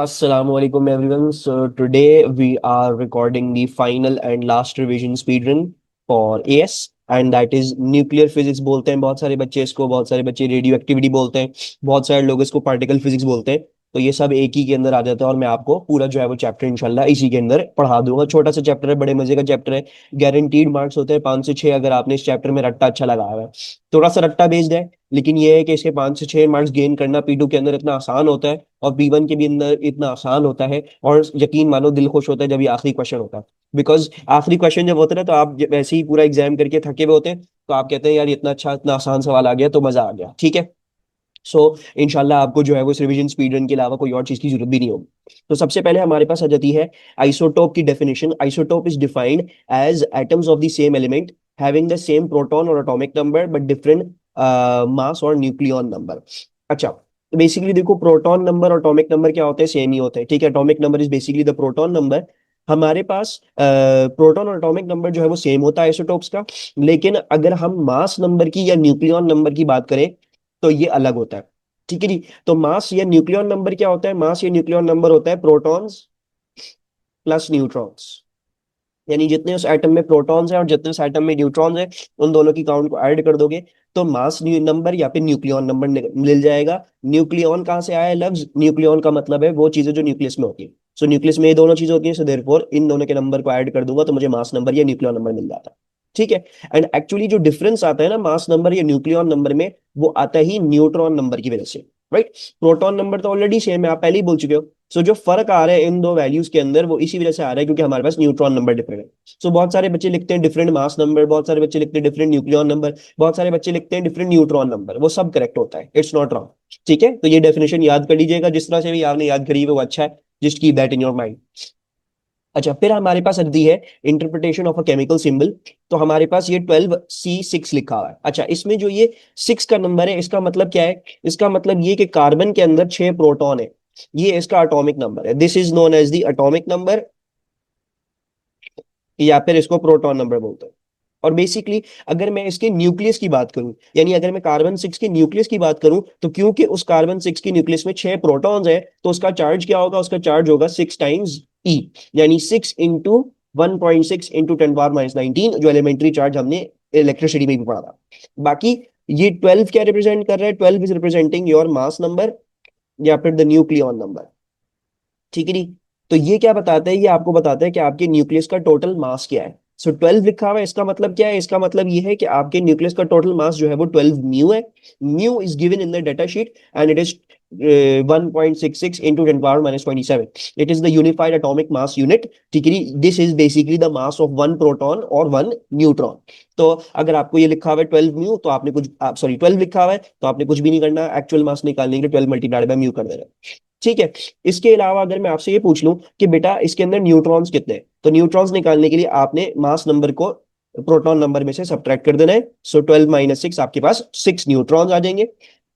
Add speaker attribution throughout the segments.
Speaker 1: Assalamualaikum everyone. So today we are recording the final and last revision speedrun for AS and that is nuclear physics बोलते हैं बहुत सारे बच्चे इसको, बहुत सारे बच्चे रेडियो एक्टिविटी बोलते हैं, बहुत सारे लोग इसको पार्टिकल फिजिक्स बोलते हैं। तो ये सब एक ही के अंदर आ जाता है और मैं आपको पूरा जो है वो चैप्टर इंशाल्लाह इसी के अंदर पढ़ा दूंगा। छोटा सा चैप्टर है, बड़े मजे का चैप्टर है। गारंटीड मार्क्स होते हैं 5 से 6 अगर आपने इस चैप्टर में रट्टा अच्छा लगाया हुआ है। थोड़ा सा रट्टा बेस्ड है, लेकिन ये है कि इसके 5 से 6 मार्क्स गेन करना P2 के अंदर इतना आसान होता है और P1 के भी अंदर इतना आसान होता है। और यकीन मानो दिल खुश होता है जब ये आखिरी क्वेश्चन होता है। बिकॉज आखिरी क्वेश्चन जब होता है ना, तो आप वैसे ही पूरा एग्जाम करके थके हुए होते हैं, तो आप कहते हैं यार इतना अच्छा इतना आसान सवाल आ गया तो मजा आ गया। ठीक है। सो इंशाल्लाह आपको जो है वो इस रिवीजन स्पीड रन के अलावा कोई और चीज की जरूरत भी नहीं होगी। तो सबसे पहले हमारे पास आ जाती है आइसोटोप की definition. Isotope is defined as atoms of the same element having the same proton और atomic number but different mass और न्यूक्लियॉन नंबर। अच्छा, बेसिकली देखो, प्रोटॉन नंबर और एटॉमिक नंबर क्या होते हैं? सेम ही होते हैं। ठीक है, atomic number is basically the proton number. हमारे पास प्रोटॉन और एटॉमिक नंबर जो है वो सेम होता है आइसोटोप्स का। लेकिन अगर हम मास नंबर की या न्यूक्लियॉन नंबर की बात करें तो ये अलग होता है। ठीक है जी। तो मास या न्यूक्लियॉन नंबर क्या होता है? मास या न्यूक्लियॉन नंबर होता है प्रोटॉन्स प्लस न्यूट्रॉन्स। यानी जितने उस एटम में प्रोटॉन्स हैं और जितने उस एटम में न्यूट्रॉन्स हैं, उन दोनों की काउंट को ऐड कर दोगे तो मास नंबर या फिर न्यूक्लियॉन नंबर मिल जाएगा। न्यूक्लियॉन कहाँ से आया है लफ्ज? न्यूक्लियॉन का मतलब है वो चीजें जो न्यूक्लियस में होती है। सो न्यूक्लियस में ये दोनों चीजें होती हैं, सो देयरफॉर इन दोनों के नंबर को ऐड कर दूंगा तो मुझे मास नंबर या न्यूक्लियॉन नंबर मिल जाता है। ठीक है। एंड एक्चुअली जो डिफरेंस आता है ना मास नंबर या न्यूक्लियॉन नंबर में, वो आता ही न्यूट्रॉन नंबर की वजह से। राइट। प्रोटॉन नंबर तो ऑलरेडी सेम है, आप पहले ही बोल चुके हो। सो जो फर्क आ रहा है इन दो वैल्यूज के अंदर वो इसी वजह से आ रहा है क्योंकि हमारे पास न्यूट्रॉन नंबर डिफरेंट है। सो बहुत सारे बच्चे लिखते हैं डिफरेंट मास नंबर, बहुत सारे बच्चे लिखते हैं डिफरेंट न्यूक्लियॉन नंबर, बहुत सारे बच्चे लिखते हैं डिफरेंट न्यूट्रॉन नंबर। वो सब करेक्ट होता है, इट्स नॉट रॉन्ग। ठीक है, तो ये डेफिनेशन याद कर लीजिएगा। जिस तरह से भी आपने याद करी है वो अच्छा है। Just keep that in your mind. अच्छा, फिर हमारे पास आती है interpretation of a chemical symbol. तो हमारे पास ये 12C6 लिखा हुआ है। अच्छा, इसमें जो ये 6 का नंबर है इसका मतलब क्या है? इसका मतलब ये कि कार्बन के अंदर 6 प्रोटॉन है। ये इसका एटॉमिक नंबर है। This is known as the atomic number या फिर इसको प्रोटॉन नंबर बोलते हैं। और बेसिकली अगर मैं इसके न्यूक्लियस की बात करूं, यानी अगर मैं कार्बन 6 के न्यूक्लियस की बात करूं, तो क्योंकि उस कार्बन 6 के न्यूक्लियस में 6 प्रोटॉन्स है तो उसका चार्ज क्या होगा? उसका चार्ज होगा 6 टाइम्स E। यानी 6 इंटू 1.6 इंटू 10⁻⁹ जो एलिमेंट्री चार्ज हमने इलेक्ट्रिसिटी में भी पढ़ा था। बाकी ये 12 क्या रिप्रेजेंट कर रहा है? 12 is representing your mass number या फिर द न्यूक्लियॉन नंबर। ठीक है नहीं? तो ये क्या बताता है? ये आपको बताता है कि आपके न्यूक्लियस का टोटल मास क्या है। सो 12 लिखा हुआ है, इसका मतलब क्या है? इसका मतलब ये है कि आपके न्यूक्लियस का टोटल मास जो है वो 12 म्यू है। Mu is given in the data sheet and it is 1.66 into 10⁻⁻27। It is the unified atomic mass unit. ठीक है, this is basically the mass of one proton और वन न्यूट्रॉन। तो अगर आपको ये लिखा हुआ है 12 म्यू तो आपने कुछ आप सॉरी 12 लिखा हुआ है तो आपने कुछ भी नहीं करना। एक्चुअल मास निकालने के लिए 12 मल्टीप्लाइड बाय म्यू कर देना। ठीक है। इसके अलावा अगर मैं आपसे ये पूछ लूं कि बेटा इसके अंदर न्यूट्रॉन्स कितने हैं, तो न्यूट्रॉन्स निकालने के लिए आपने मास नंबर को प्रोटॉन नंबर में से सब्ट्रैक्ट कर देना है। सो 12 - 6 आपके पास 6 न्यूट्रॉन्स आ जाएंगे।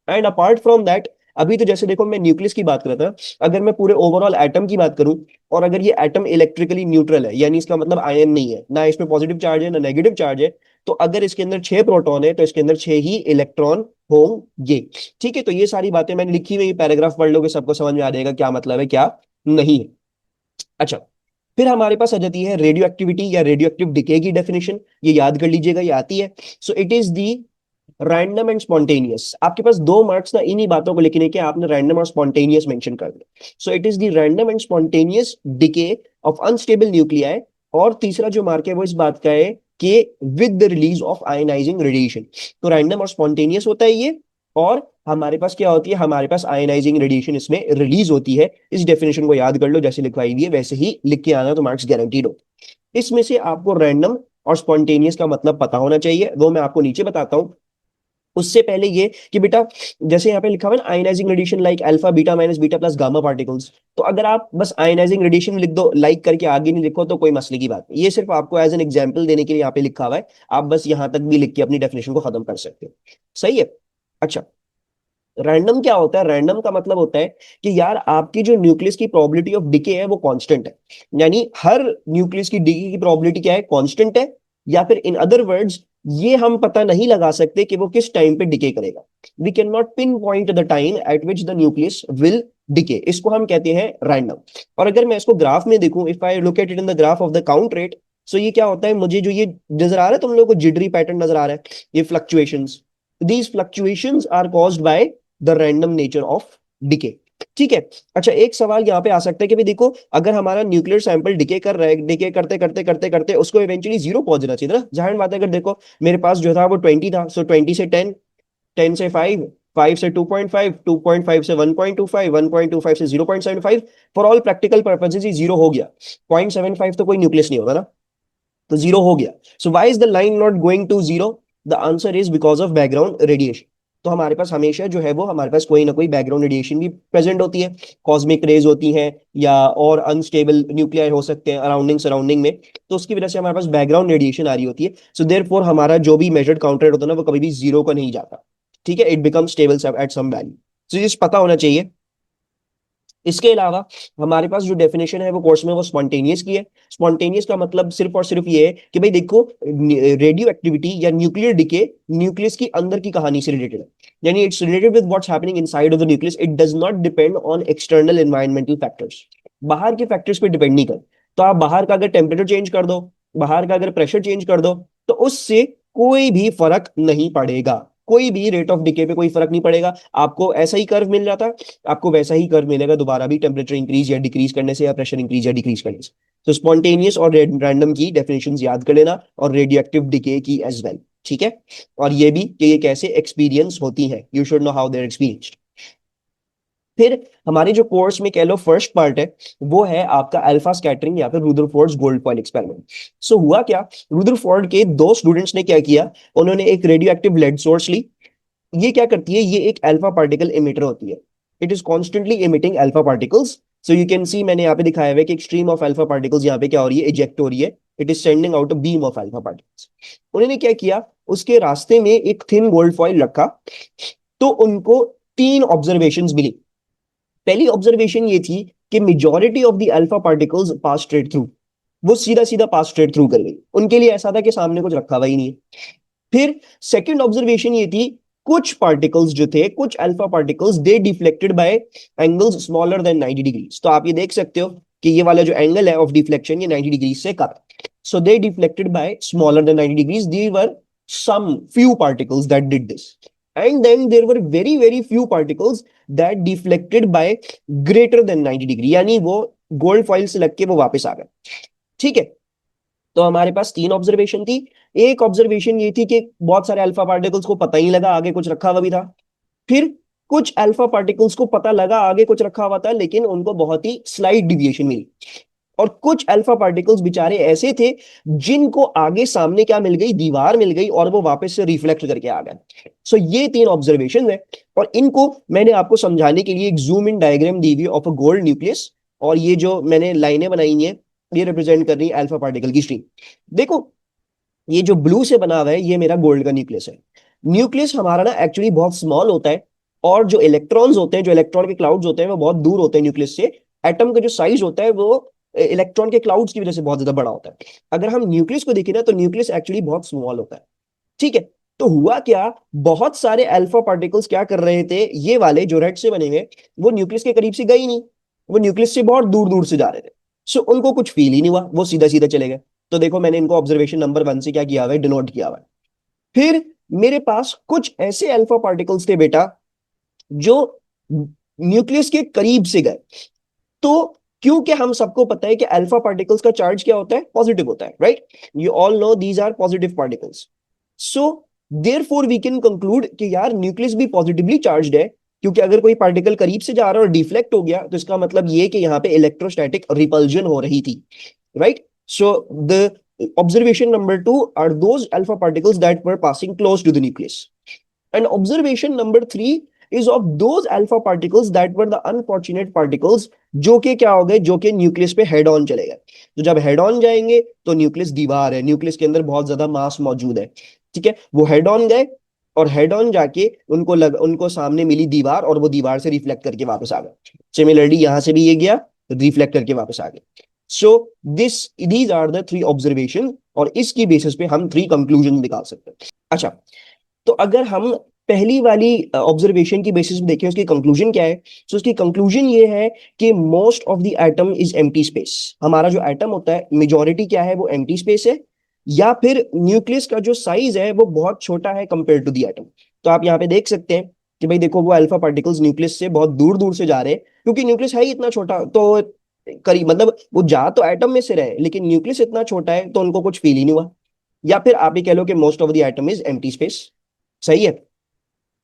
Speaker 1: एंड अपार्ट फ्रॉम दैट, अभी तो जैसे देखो मैं न्यूक्लियस की बात कर रहा था, अगर मैं पूरे ओवरऑल एटम की बात करूं और अगर ये एटम इलेक्ट्रिकली न्यूट्रल है, यानी इसका मतलब आयन नहीं है, ना इसमें पॉजिटिव चार्ज है ना नेगेटिव चार्ज है, तो अगर इसके अंदर 6 प्रोटॉन है तो इसके अंदर 6 ही इलेक्ट्रॉन होंगे। ठीक है, तो ये सारी बातें मैंने लिखी हुई, पैराग्राफ पढ़ लोगे सबको समझ में आ जाएगा क्या मतलब है क्या नहीं है। अच्छा, फिर हमारे पास आ जाती है रेडियो एक्टिविटी या रेडियो एक्टिव डिके की डेफिनेशन। ये याद कर लीजिएगा, ये आती है। So it is the random and spontaneous. आपके पास 2 मार्क्स ना इन्हीं बातों को लिखने के, आपने रैंडम और स्पॉन्टेनियस मेंशन कर दिया। So it is the random and spontaneous decay of unstable nuclei. और तीसरा जो मार्क है वो इस बात का है कि with the release of ionising radiation. तो रैंडम और स्पॉन्टेनियस होता है ये। और हमारे पास क्या होती है? हमारे पास आयनाइजिंग रेडिएशन इसमें रिलीज होती है। इस डेफिनेशन को याद कर लो, जैसे लिखवाई हुई है वैसे ही लिख के आना तो मार्क्स गारंटीड हो। इसमें से आपको रैंडम और स्पॉन्टेनियस का मतलब पता होना चाहिए, वो मैं आपको नीचे बताता हूं। उससे पहले ये कि बेटा जैसे यहाँ पे लिखा हुआ है ना, ionising radiation like alpha beta minus beta plus gamma particles. तो अगर आप बस आयनाइजिंग रेडिएशन लिख दो, लाइक करके आगे नहीं लिखो तो कोई मसले की बात नहीं। ये सिर्फ आपको एज एन एग्जांपल देने के लिए यहाँ पे लिखा हुआ है। आप बस यहाँ तक भी लिख के अपनी डेफिनेशन को खत्म कर सकते हो। सही है। अच्छा, रैंडम क्या होता है? रैंडम का मतलब होता है कि यार आपकी जो न्यूक्लियस की प्रोबेबिलिटी ऑफ डिके है वो कांस्टेंट है। यानी हर न्यूक्लियस की डिके की प्रोबेबिलिटी क्या है? कांस्टेंट है। या फिर इन अदर वर्ड्स, ये हम पता नहीं लगा सकते कि वो किस टाइम पे डिके करेगा। We can not pinpoint the time at which the nucleus will decay, इसको हम कहते हैं रैंडम। और अगर मैं इसको ग्राफ में देखूं, if I look at it in the graph of the count rate, so ये क्या होता है, मुझे जो ये नजर आ रहा है तुम लोगों को जिडरी पैटर्न नजर आ रहा है, ये fluctuations, these fluctuations are caused by the random nature of decay. ठीक है। अच्छा, एक सवाल यहाँ पे आ सकता है कि भाई देखो, अगर हमारा न्यूक्लियर सैंपल डिके कर रहा है, डिके करते करते करते करते उसको इवेंचुअली जीरो पहुंचना चाहिए था ना, जाहिर बात है। अगर देखो मेरे पास जो था वो 20 था, सो 20 से 10, 10 से 5, 5 से 2.5, 2.5 से 1.25, 1.25 से 0.75, for all practical purposes he zero हो गया। 0.75 तो कोई न्यूक्लियस नहीं होगा ना, तो जीरो हो गया। So why is the line not going to zero? The answer is because of background radiation. तो हमारे पास हमेशा जो है वो हमारे पास कोई ना कोई बैकग्राउंड रेडिएशन भी प्रेजेंट होती है, कॉस्मिक रेज होती हैं, या और अनस्टेबल न्यूक्लियाई हो सकते हैं अराउंडिंग सराउंडिंग में, तो उसकी वजह से हमारे पास बैकग्राउंड रेडिएशन आ रही होती है। सो देयरफॉर हमारा जो भी मेजर्ड काउंटर होता है ना, वो कभी भी जीरो को नहीं जाता। ठीक है, it become stable at some value. तो ये पता होना चाहिए। इसके अलावा हमारे पास जो डेफिनेशन है वो कोर्स में वो स्पॉन्टेनियस की है। स्पॉन्टेनियस का मतलब सिर्फ और सिर्फ ये है कि भाई देखो, रेडियो एक्टिविटी या न्यूक्लियर डिके न्यूक्लियस की अंदर की कहानी से रिलेटेड है, यानी it's related with what's happening inside of the nucleus, it does not depend on external environmental factors. बाहर के फैक्टर्स पे डिपेंड नहीं कर। तो आप बाहर का अगर टेम्परेचर चेंज कर दो, बाहर का अगर प्रेशर चेंज कर दो, तो उससे कोई भी फर्क नहीं पड़ेगा, कोई भी रेट ऑफ डिके पे कोई फर्क नहीं पड़ेगा। आपको ऐसा ही कर्व मिल जाता, आपको वैसा ही कर्व मिलेगा दोबारा भी, टेम्परेचर इंक्रीज या डिक्रीज करने से, या प्रेशर इंक्रीज या डिक्रीज करने से। तो स्पॉन्टेनियस और रैंडम की डेफिनेशंस याद कर लेना, और रेडियो एक्टिव डिके की एज वेल। ठीक है, और ये भी कि ये कैसे एक्सपीरियंस होती है, you should know how they're experienced. फिर हमारे जो कोर्स में कह लो फर्स्ट पार्ट है, वो है आपका अल्फा स्कैटरिंग या फिर रुदरफोर्ड्स गोल्ड फॉइल एक्सपेरिमेंट। सो हुआ क्या, रुदरफोर्ड के दो स्टूडेंट्स ने क्या किया, उन्होंने एक रेडियो एक्टिव लेड सोर्स ली। ये क्या करती है, ये एक अल्फा पार्टिकल इमिटर होती है, it is constantly emitting alpha particles. So you can सी, मैंने यहाँ पे दिखाया हुआ है कि एक स्ट्रीम ऑफ अल्फा पार्टिकल्स यहाँ पे क्या हो रही है, इजेक्ट हो रही है, it is sending out a beam of alpha particles. उन्होंने क्या किया, उसके रास्ते में एक थिन गोल्ड फॉइल रखा, तो उनको तीन ऑब्जर्वेशंस मिली। पहली ऑब्जर्वेशन ये थी कि majority of the alpha particles pass straight through, वो सीधा सीधा पास स्ट्रेट थ्रू कर गई, उनके लिए ऐसा था कि सामने कुछ रखा हुआ ही नहीं है। फिर सेकंड ऑब्जर्वेशन ये थी, कुछ पार्टिकल्स जो थे, कुछ अल्फा पार्टिकल्स, दे deflected bye angles smaller than 90 degrees. तो आप ये देख सकते हो कि ये वाला जो एंगल है ऑफ डिफ्लेक्शन, ये 90 डिग्री से कम। So they deflected by smaller than 90 degrees, they were some few particles that did this, and then there were very very few particles that deflected by greater than 90 degree, यानी वो gold foil से लग के वो वापस आ गए। ठीक है, तो हमारे पास तीन ऑब्जर्वेशन थी। एक ऑब्जर्वेशन ये थी कि बहुत सारे अल्फा पार्टिकल्स को पता ही लगा आगे कुछ रखा हुआ भी था। फिर कुछ अल्फा पार्टिकल्स को पता लगा आगे कुछ रखा हुआ था, लेकिन उनको बहुत ही स्लाइट डिविएशन मिली। और कुछ अल्फा पार्टिकल्स बेचारे ऐसे थे जिनको आगे सामने क्या मिल गई, दीवार मिल गई, और वो वापस से रिफ्लेक्ट करके आ गए। सो ये तीन ऑब्जर्वेशन है, और इनको मैंने आपको समझाने के लिए एक जूम इन डायग्राम दी हुई ऑफ अ गोल्ड न्यूक्लियस, और ये जो मैंने लाइनें बनाई हैं ये रिप्रेजेंट कर रही है अल्फा पार्टिकल की स्ट्रीम। देखो, ये जो ब्लू से बना हुआ है ये मेरा गोल्ड का न्यूक्लियस है। न्यूक्लियस हमारा ना एक्चुअली बहुत स्मॉल होता है, और जो इलेक्ट्रॉन्स होते हैं, जो इलेक्ट्रॉन के क्लाउड्स होते हैं, वो बहुत दूर होते हैं न्यूक्लियस से। एटम का जो साइज होता है वो इलेक्ट्रॉन के क्लाउड्स की वजह से बहुत ज्यादा बड़ा होता है। अगर हम न्यूक्लियस को देखें ना, तो न्यूक्लियस एक्चुअली बहुत स्मॉल होता है। ठीक है, तो हुआ क्या, बहुत सारे अल्फा पार्टिकल्स क्या कर रहे थे, ये वाले जो रेड से बने हुए, वो न्यूक्लियस के करीब से गए ही नहीं, वो न्यूक्लियस से बहुत दूर दूर से जा रहे थे। सो उनको कुछ फील ही नहीं हुआ, वो सीधा सीधा चले गए। तो देखो, मैंने इनको ऑब्जर्वेशन नंबर 1 से क्या किया हुआ है, डिनोट किया हुआ है। फिर मेरे पास कुछ ऐसे अल्फा पार्टिकल्स थे बेटा, जो न्यूक्लियस के करीब से गए। तो क्योंकि हम सबको पता है कि अल्फा पार्टिकल्स का चार्ज क्या होता है, पॉजिटिव होता है, right? You all know these are positive particles. So therefore we can conclude कि यार न्यूक्लियस भी पॉजिटिवली चार्ज्ड है, क्योंकि अगर कोई पार्टिकल करीब से जा रहा है और डिफ्लेक्ट हो गया, तो इसका मतलब ये कि यहाँ पे इलेक्ट्रोस्टैटिक रिपल्जन हो रही थी, right? So the observation number 2 are those alpha particles that were passing close to the nucleus, and observation number 3 is of those alpha particles that were the unfortunate particles, जो कि क्या हो गए, जो कि न्यूक्लियस पे हेड ऑन चले गए। तो जब हेड ऑन जाएंगे तो न्यूक्लियस दीवार है, न्यूक्लियस के अंदर बहुत ज्यादा मास मौजूद है। ठीक है, वो हेड ऑन गए, और हेड ऑन जाके उनको सामने मिली दीवार, और वो दीवार से रिफ्लेक्ट करके वापस आ गए। सिमिलरली यहां से भी ये गया, रिफ्लेक्ट करके वापस आ गए। So this these are the three observation, और इसकी बेसिस पे हम थ्री कंक्लूजन निकाल सकते हैं। अच्छा, तो अगर हम पहली वाली ऑब्जर्वेशन की बेसिस पे देखें उसकी कंक्लूजन क्या है। सो उसकी कंक्लूजन ये है कि most of the atom is empty space. हमारा जो एटम होता है मेजॉरिटी क्या है, वो एम्प्टी स्पेस है, या फिर न्यूक्लियस का जो साइज है वो बहुत छोटा है कंपेयर टू द एटम। तो आप यहाँ पे देख सकते हैं कि भाई देखो वो अल्फा पार्टिकल्स न्यूक्लियस से बहुत दूर दूर से जा रहे हैं, क्योंकि न्यूक्लियस है ही इतना छोटा। तो करीब मतलब वो जा तो एटम में से रहे, लेकिन न्यूक्लियस इतना छोटा है तो उनको कुछ फील ही नहीं हुआ। या फिर आप ही कह लो कि most of the atom is empty space. सही है।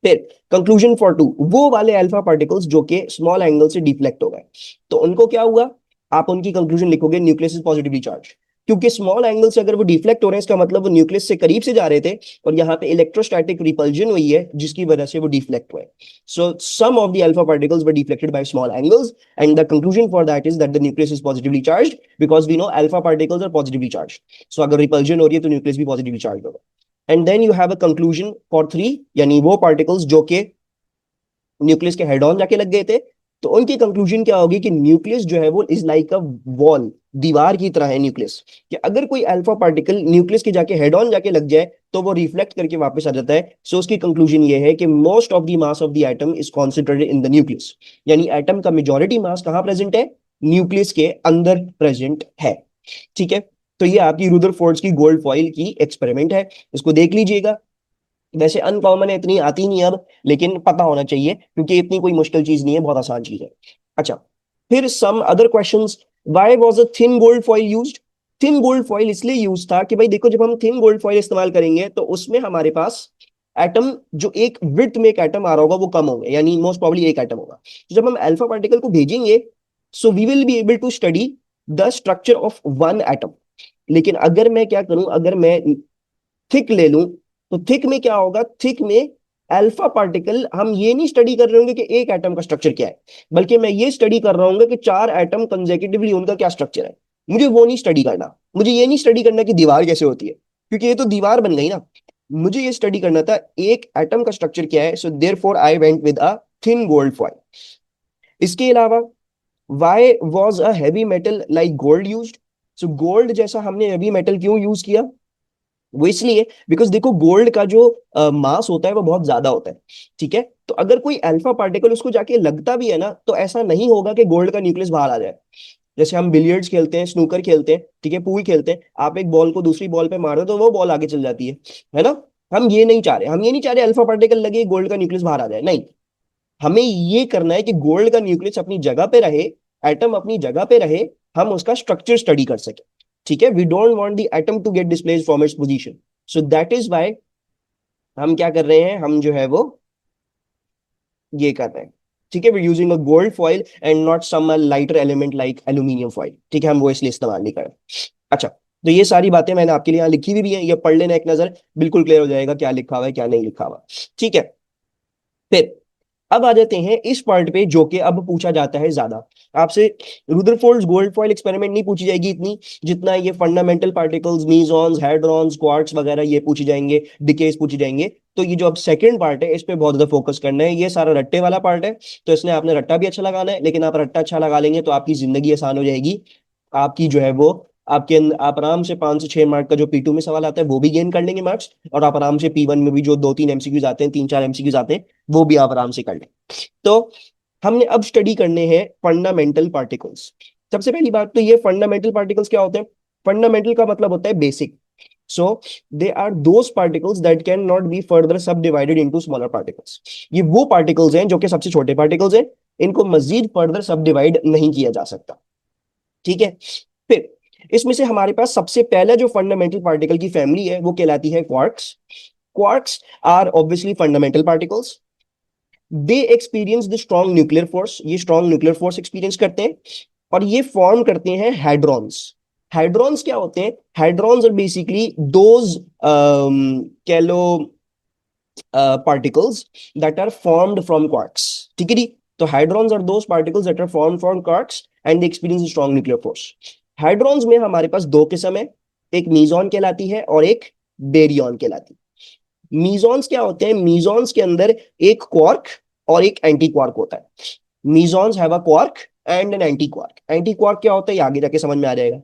Speaker 1: फिर कंक्लूजन फॉर टू, वो वाले अल्फा पार्टिकल्स जो कि स्मॉल एंगल से डिफ्लेक्ट हो गए, तो उनको क्या हुआ। आप उनकी कंक्लूजन लिखोगे न्यूक्लियस इज पॉजिटिवली चार्ज, क्योंकि स्मॉल एंगल से अगर वो डिफ्लेक्ट हो रहे हैं इसका मतलब वो न्यूक्लियस से करीब से जा रहे थे, और यहाँ पे इलेक्ट्रोस्टैटिक रिपल्जन हुई है जिसकी वजह से वो डिफ्लेक्ट हुए। So some of the alpha particles were deflected by small angles, and the conclusion for that is that the nucleus is positively charge, because we know alpha particles are positively charge. So अगर repulsion हो रही है तो nucleus भी positively charge होगा। And then you have a conclusion for three, यानी वो particles जो कि न्यूक्लियस के हेड ऑन जाके लग गए थे, तो उनकी कंक्लूजन क्या होगी कि न्यूक्लियस जो है वो इज लाइक अ वॉल, दीवार की तरह है न्यूक्लियस। कि अगर कोई अल्फा पार्टिकल न्यूक्लियस के जाके हेड ऑन जाके लग जाए तो वो रिफ्लेक्ट करके वापस आ जाता है। सो उसकी कंक्लूजन ये है कि most of the mass of the atom is concentrated in the nucleus, यानी एटम का मेजॉरिटी मास कहाँ प्रेजेंट है, न्यूक्लियस के अंदर प्रेजेंट है। ठीक है। तो ये आपकी रुदरफोर्ड की गोल्ड फॉइल की एक्सपेरिमेंट है, इसको देख लीजिएगा। वैसे अनकॉमन है, इतनी आती नहीं अब, लेकिन पता होना चाहिए क्योंकि इतनी कोई मुश्किल चीज नहीं है, बहुत आसान चीज है। अच्छा, फिर some other questions. Why was a thin gold foil used. Thin gold foil इसलिए यूज था कि भाई देखो जब हम थिन गोल्ड फॉइल इस्तेमाल करेंगे तो उसमें हमारे पास एटम, जो एक विड्थ में एक एटम आ रहा होगा वो कम होंगे, यानी मोस्ट प्रोबब्ली एक एटम होगा। तो जब हम अल्फा पार्टिकल को भेजेंगे, so we will be able to study the structure of one atom. लेकिन अगर मैं क्या करूं, अगर मैं थिक ले लूं, तो थिक में क्या होगा, थिक में अल्फा पार्टिकल हम ये नहीं स्टडी कर रहे होंगे कि एक एटम का स्ट्रक्चर क्या है, बल्कि मैं ये स्टडी कर रहा हूँ कि चार एटम कंसेक्यूटिवली उनका क्या स्ट्रक्चर है। मुझे वो नहीं स्टडी करना, मुझे ये नहीं स्टडी करना कि दीवार कैसे होती है, क्योंकि ये तो दीवार बन गई ना। मुझे ये स्टडी करना था एक एटम का स्ट्रक्चर क्या है। So therefore I went with a thin gold foil. इसके अलावा why was a heavy metal like gold used. So gold जैसा हमने हैवी मेटल क्यों यूज किया, वो इसलिए बिकॉज देखो गोल्ड का जो मास होता है वो बहुत ज्यादा होता है। ठीक है। तो अगर कोई अल्फा पार्टिकल उसको जाके लगता भी है ना, तो ऐसा नहीं होगा कि गोल्ड का न्यूक्लियस बाहर आ जाए। जैसे हम बिलियर्ड्स खेलते हैं, स्नूकर खेलते हैं, ठीक है, पूल खेलते हैं, आप एक बॉल को दूसरी बॉल पे मारो तो वो बॉल आगे चल जाती है ना। हम ये नहीं चाह रहे, हम ये नहीं चाह रहे अल्फा पार्टिकल लगे गोल्ड का न्यूक्लियस बाहर आ जाए, नहीं। हमें ये करना है कि गोल्ड का न्यूक्लियस अपनी जगह पे रहे, एटम अपनी जगह पे रहे, हम उसका स्ट्रक्चर स्टडी कर सके। ठीक है। We don't want the atom to get displaced from its position. So that is why हम क्या कर रहे हैं, हम जो है वो ये कर रहे हैं। ठीक है, we using a gold foil and not some lighter element like aluminium foil. ठीक है, हम वो इसलिए इस्तेमाल नहीं कर रहे। अच्छा, तो ये सारी बातें मैंने आपके लिए यहाँ लिखी हुई भी है, ये पढ़ लेना एक नजर, बिल्कुल क्लियर हो जाएगा क्या लिखा हुआ है क्या नहीं लिखा हुआ। ठीक है। फिर अब आ जाते हैं इस पार्ट पे जो कि अब पूछा जाता है ज्यादा आपसे। रुदरफोर्ड गोल्ड फॉइल एक्सपेरिमेंट नहीं पूछी जाएगी इतनी, जितना ये फंडामेंटल पार्टिकल्स, मीजॉन्स, हेड्रॉन्स, क्वार्क्स वगैरह ये पूछी जाएंगे, डिकेस पूछी जाएंगे। तो ये जो अब सेकंड पार्ट है इस पे बहुत ज्यादा फोकस करना है, ये सारा रट्टे वाला पार्ट है। तो इसमें आपने रट्टा भी अच्छा लगाना है, लेकिन आप रट्टा अच्छा लगा लेंगे तो आपकी जिंदगी आसान हो जाएगी। आपकी जो है वो आप आराम से 5 से 6 मार्क का जो P2 में सवाल आता है वो भी गेन कर लेंगे मार्क्स, और आप आराम से P1 में भी जो 2-3 MCQs आते हैं, 3-4 MCQs आते हैं, वो भी आप आराम से कर लें। तो हमने अब स्टडी करने हैं फंडामेंटल पार्टिकल्स। सबसे पहली बात तो ये फंडामेंटल पार्टिकल्स क्या होते हैं। फंडामेंटल का मतलब होता है basic. So they are those particles that can not be further subdivided into smaller particles. ये वो पार्टिकल्स हैं जो कि सबसे छोटे पार्टिकल्स हैं, इनको मजीद फर्दर सब डिवाइड नहीं किया जा सकता। ठीक है। फिर इसमें से हमारे पास सबसे पहला जो फंडामेंटल पार्टिकल की फैमिली है वो कहलाती है quarks. Quarks are obviously fundamental particles. They experience the strong nuclear force, ये स्ट्रॉन्ग न्यूक्लियर फोर्स एक्सपीरियंस करते हैं, और ये फॉर्म करते हैं हाइड्रॉन्स। हाइड्रॉन्स क्या होते हैं, हाइड्रॉन्स आर बेसिकली दोज कह लो particles that are formed from quarks। ठीक है जी। तो hadrons are those particles that are formed from quarks and they experience strong nuclear force. Hadrons में हमारे पास दो किस्म है, एक मीजॉन कहलाती है और एक बेरियन कहलाती है। मीजॉन्स क्या होते हैं, मीजॉन्स के अंदर एक क्वार्क और एक एंटी क्वार्क होता है। Mesons have a quark and an anti quark. Anti quark क्या होता है ये आगे जाके समझ में आ जाएगा।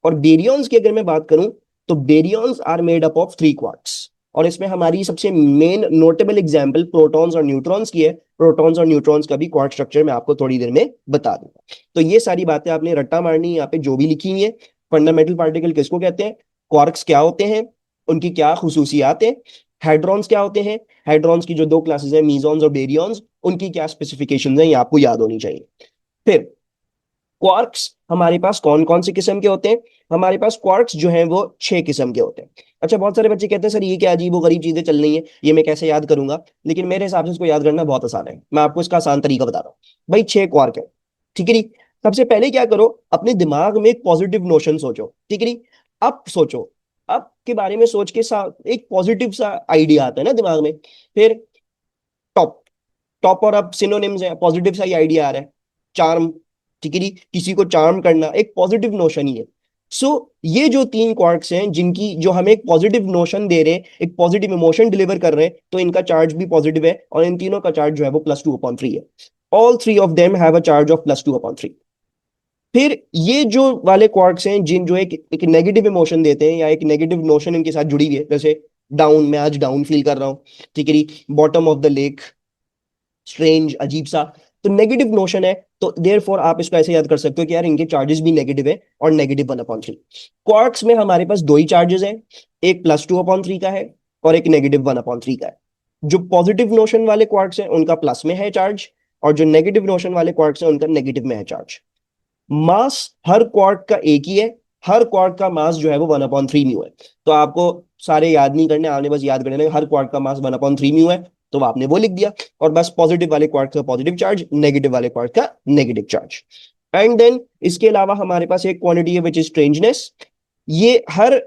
Speaker 1: और बेरियंस की अगर मैं बात करूं, तो baryons are made up of 3 quarks, और इसमें हमारी सबसे मेन नोटेबल एग्जांपल प्रोटॉन्स और न्यूट्रॉन्स की है। प्रोटॉन्स और न्यूट्रॉन्स का भी क्वार्क स्ट्रक्चर मैं आपको थोड़ी देर में बता दूंगा। तो ये सारी बातें आपने रट्टा मारनी यहाँ पे जो भी लिखी हुई है। फंडामेंटल पार्टिकल किसको कहते हैं, क्वार्क्स क्या होते हैं, उनकी क्या खुसूसियात है, हाइड्रॉन्स क्या होते हैं, हाइड्रॉन्स की जो दो क्लासेस हैं मीजॉन्स और बेरियॉन्स, उनकी क्या स्पेसिफिकेशंस हैं ये आपको याद होनी चाहिए। फिर क्वार्क्स हमारे पास कौन कौन से किस्म के होते हैं, हमारे पास क्वार्क्स जो हैं वो 6 किस्म के होते हैं। अच्छा, बहुत सारे बच्चे कहते हैं सर ये क्या अजीब व गरीब चीजें चल रही हैं, ये मैं कैसे याद करूंगा, लेकिन मेरे हिसाब से इसको याद करना बहुत आसान है। मैं आपको इसका आसान तरीका बता रहा हूँ। भाई 6 क्वार्क है, ठीक है नी। सबसे पहले क्या करो, अपने दिमाग में एक पॉजिटिव नोशन सोचो, ठीक है नी। अब सोचो, अब के बारे में सोच के एक पॉजिटिव सा आइडिया आता है ना दिमाग में। फिर टॉप, टॉप और अब सिनोनिम्स है, पॉजिटिव सा ही आइडिया आ रहा है। चार्म, ठीक है जी, किसी को चार्म करना एक पॉजिटिव नोशन ही है। सो ये जो 3 क्वार्क्स हैं जिनकी जो हमें एक पॉजिटिव नोशन दे रहे हैं, एक पॉजिटिव इमोशन डिलीवर कर रहे हैं, तो इनका चार्ज भी पॉजिटिव है और इन तीनों का चार्ज जो है वो +2/3 है। All three of them have a charge of +2/3। फिर ये जो वाले क्वार्क्स हैं जिन जो एक नेगेटिव इमोशन देते हैं या एक नेगेटिव नोशन इनके साथ जुड़ी हुई है, जैसे डाउन, मैं आज डाउन फील कर रहा हूँ, ठीक है जी, bottom of the lake, strange, अजीब सा, तो नेगेटिव नोशन है। तो देयरफॉर आप इसको ऐसे याद कर सकते हो कि यार इनके चार्जेस भी नेगेटिव है और -1/3। क्वार्क्स में हमारे पास दो ही चार्जेस हैं, एक +2/3 का है और एक -1/3 का है। जो पॉजिटिव नोशन वाले क्वार्क्स हैं उनका प्लस में है चार्ज, और जो नेगेटिव नोशन वाले क्वार्क्स हैं उनका नेगेटिव में है चार्ज। मास हर क्वार्क का एक ही है, हर क्वार्क का मास जो है वो 1/3 म्यू है। तो आपको सारे याद नहीं करने, आपने बस याद करने हर क्वार्क का मास 1/3 म्यू है, तो आपने वो लिख दिया। और बस पॉजिटिव वाले क्वार्क का पॉजिटिव चार्ज, नेगेटिव वाले क्वार्क का नेगेटिव चार्ज। एंड देन इसके अलावा हमारे पास एक क्वांटिटी है विच इज स्ट्रेंजनेस। ये हर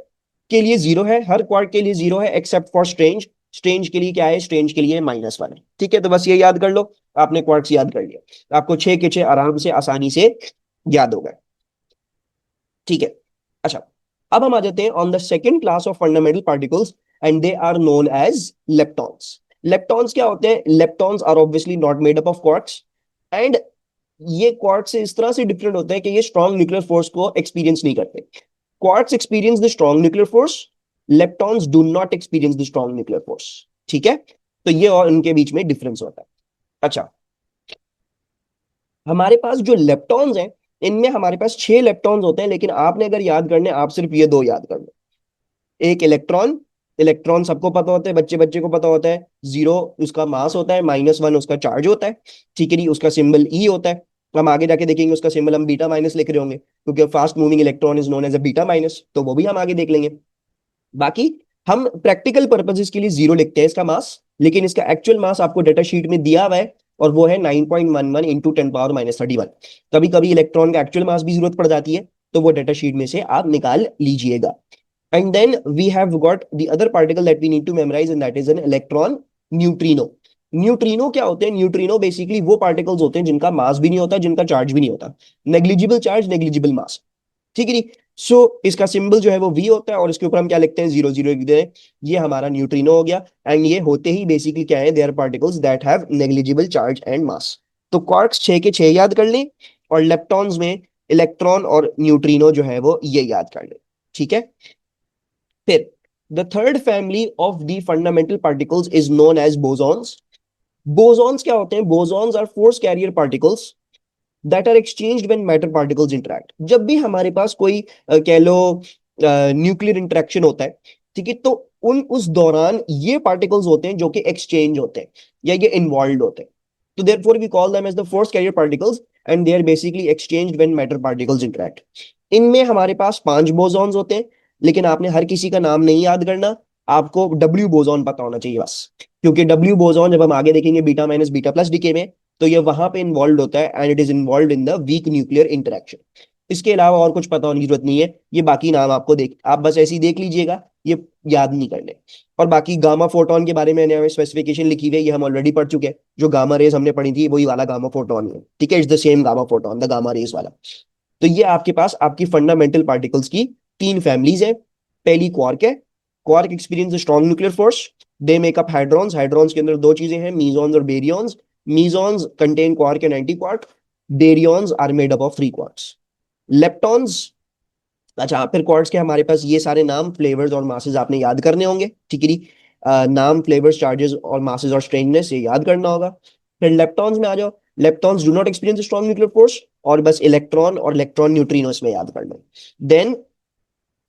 Speaker 1: के लिए जीरो है, हर क्वार्क के लिए जीरो है एक्सेप्ट फॉर स्ट्रेंज। स्ट्रेंज के लिए क्या है, स्ट्रेंज के लिए -1 है। ठीक है, तो बस ये याद कर लो, आपने क्वार्क्स याद कर लिया, आपको 6 के 6 आराम से आसानी से याद होगा। ठीक है। अच्छा, अब हम आ जाते हैं on the second class of fundamental particles and they are known as leptons. Leptons क्या होते हैं, leptons are obviously not made up of quarks. And ये क्वार्क्स से इस तरह से डिफरेंट होते हैं कि ये स्ट्रॉन्ग न्यूक्लियर फोर्स को एक्सपीरियंस नहीं करते। Quarks experience the strong nuclear force, leptons do not experience the strong nuclear force. ठीक है, तो ये और उनके बीच में डिफरेंस होता है। अच्छा, हमारे पास जो लेप्टॉन्स हैं, इनमें हमारे पास 6 लेप्टॉन्स होते हैं, लेकिन आपने अगर याद करने, आप सिर्फ ये दो याद कर लो। एक इलेक्ट्रॉन, इलेक्ट्रॉन सबको पता होता है, बच्चे बच्चे को पता होता है, 0 उसका मास होता है, -1 उसका चार्ज होता है, ठीक है जी, उसका सिंबल ई होता है। हम आगे जाके देखेंगे उसका सिंबल हम बीटा माइनस लिख रहे होंगे, क्योंकि fast moving electron is known as a beta minus, तो वो भी हम आगे देख लेंगे। बाकी हम प्रैक्टिकल पर्पजेस के लिए 0 लिखते हैं इसका मास, लेकिन इसका एक्चुअल मास आपको डेटा शीट में दिया हुआ है, और वो है 9.11 इंटू 10⁻−31। कभी कभी इलेक्ट्रॉन का एक्चुअल मास भी जरूरत पड़ जाती है, तो वो डेटा शीट में से आप निकाल लीजिएगा। And then we have got the other particle that we need to memorise, and that is an electron neutrino. Neutrino क्या होते हैं, न्यूट्रिनो बेसिकली वो पार्टिकल्स होते हैं जिनका मास भी नहीं होता, जिनका चार्ज भी नहीं होता, नेग्लिजिबल चार्ज, नेग्लिजिबल मास। ठीक है जी। सो इसका सिंबल जो है वो वी होता है, और इसके ऊपर हम क्या लिखते हैं, 0 0 लिखते हैं। ये हमारा न्यूट्रिनो हो गया। एंड ये होते ही बेसिकली क्या है, they are particles that have negligible charge and mass. तो क्वार्क्स 6 के 6 याद कर लें, और लेप्टॉन्स में इलेक्ट्रॉन और न्यूट्रिनो जो है वो ये याद कर लें। ठीक है। फिर the third family of the fundamental particles is known as bosons. Bosons क्या होते हैं, bosons are force carrier particles that are exchanged when matter particles interact. जब भी हमारे पास कोई कह लो न्यूक्लियर इंटरेक्शन होता है, ठीक है, तो उस दौरान ये पार्टिकल्स होते हैं जो कि एक्सचेंज होते हैं या ये इन्वॉल्व होते हैं। तो therefore we call them as the force carrier particles, and they are basically exchanged when matter particles interact. इनमें हमारे पास 5 बोसॉन्स होते हैं, लेकिन आपने हर किसी का नाम नहीं याद करना, आपको डब्ल्यू बोसॉन पता होना चाहिए बस। क्योंकि डब्ल्यू बोसॉन जब हम आगे देखेंगे beta minus beta plus decay में, तो ये वहां पे इन्वॉल्व होता है, and it is involved in the weak nuclear interaction. इसके अलावा और कुछ पता होने की जरूरत नहीं है, ये बाकी नाम आपको देख, आप बस ऐसे ही देख लीजिएगा, ये याद नहीं करने। और बाकी गामा फोटोन के बारे में स्पेसिफिकेशन लिखी हुई है, ये हम ऑलरेडी पढ़ चुके हैं। जो गामा रेज हमने पढ़ी थी वही वाला गामा फोटोन है, ठीक है, it's the same gamma photon, the gamma rays वाला। तो ये आपके पास आपकी फंडामेंटल पार्टिकल्स की 3 फैमिलीज है। पहली क्वार्क है, quark experience strong nuclear force, they make up hadrons. Hadrons के अंदर दो चीजें हैं, मीजॉन्स और baryons. Mesons contain quark and anti quark, baryons are made up of 3 quarks. Leptons, अच्छा फिर क्वार्क्स के हमारे पास ये सारे नाम, फ्लेवर्स और मासेस आपने याद करने होंगे, ठीक है जी। नाम, फ्लेवर्स, चार्जेस और मासेस और स्ट्रेननेस, ये याद करना होगा। फिर लेप्टॉन्स में आ जाओ। Leptons do not experience strong nuclear force, और बस इलेक्ट्रॉन और इलेक्ट्रॉन न्यूट्रिनो में याद करना है। Then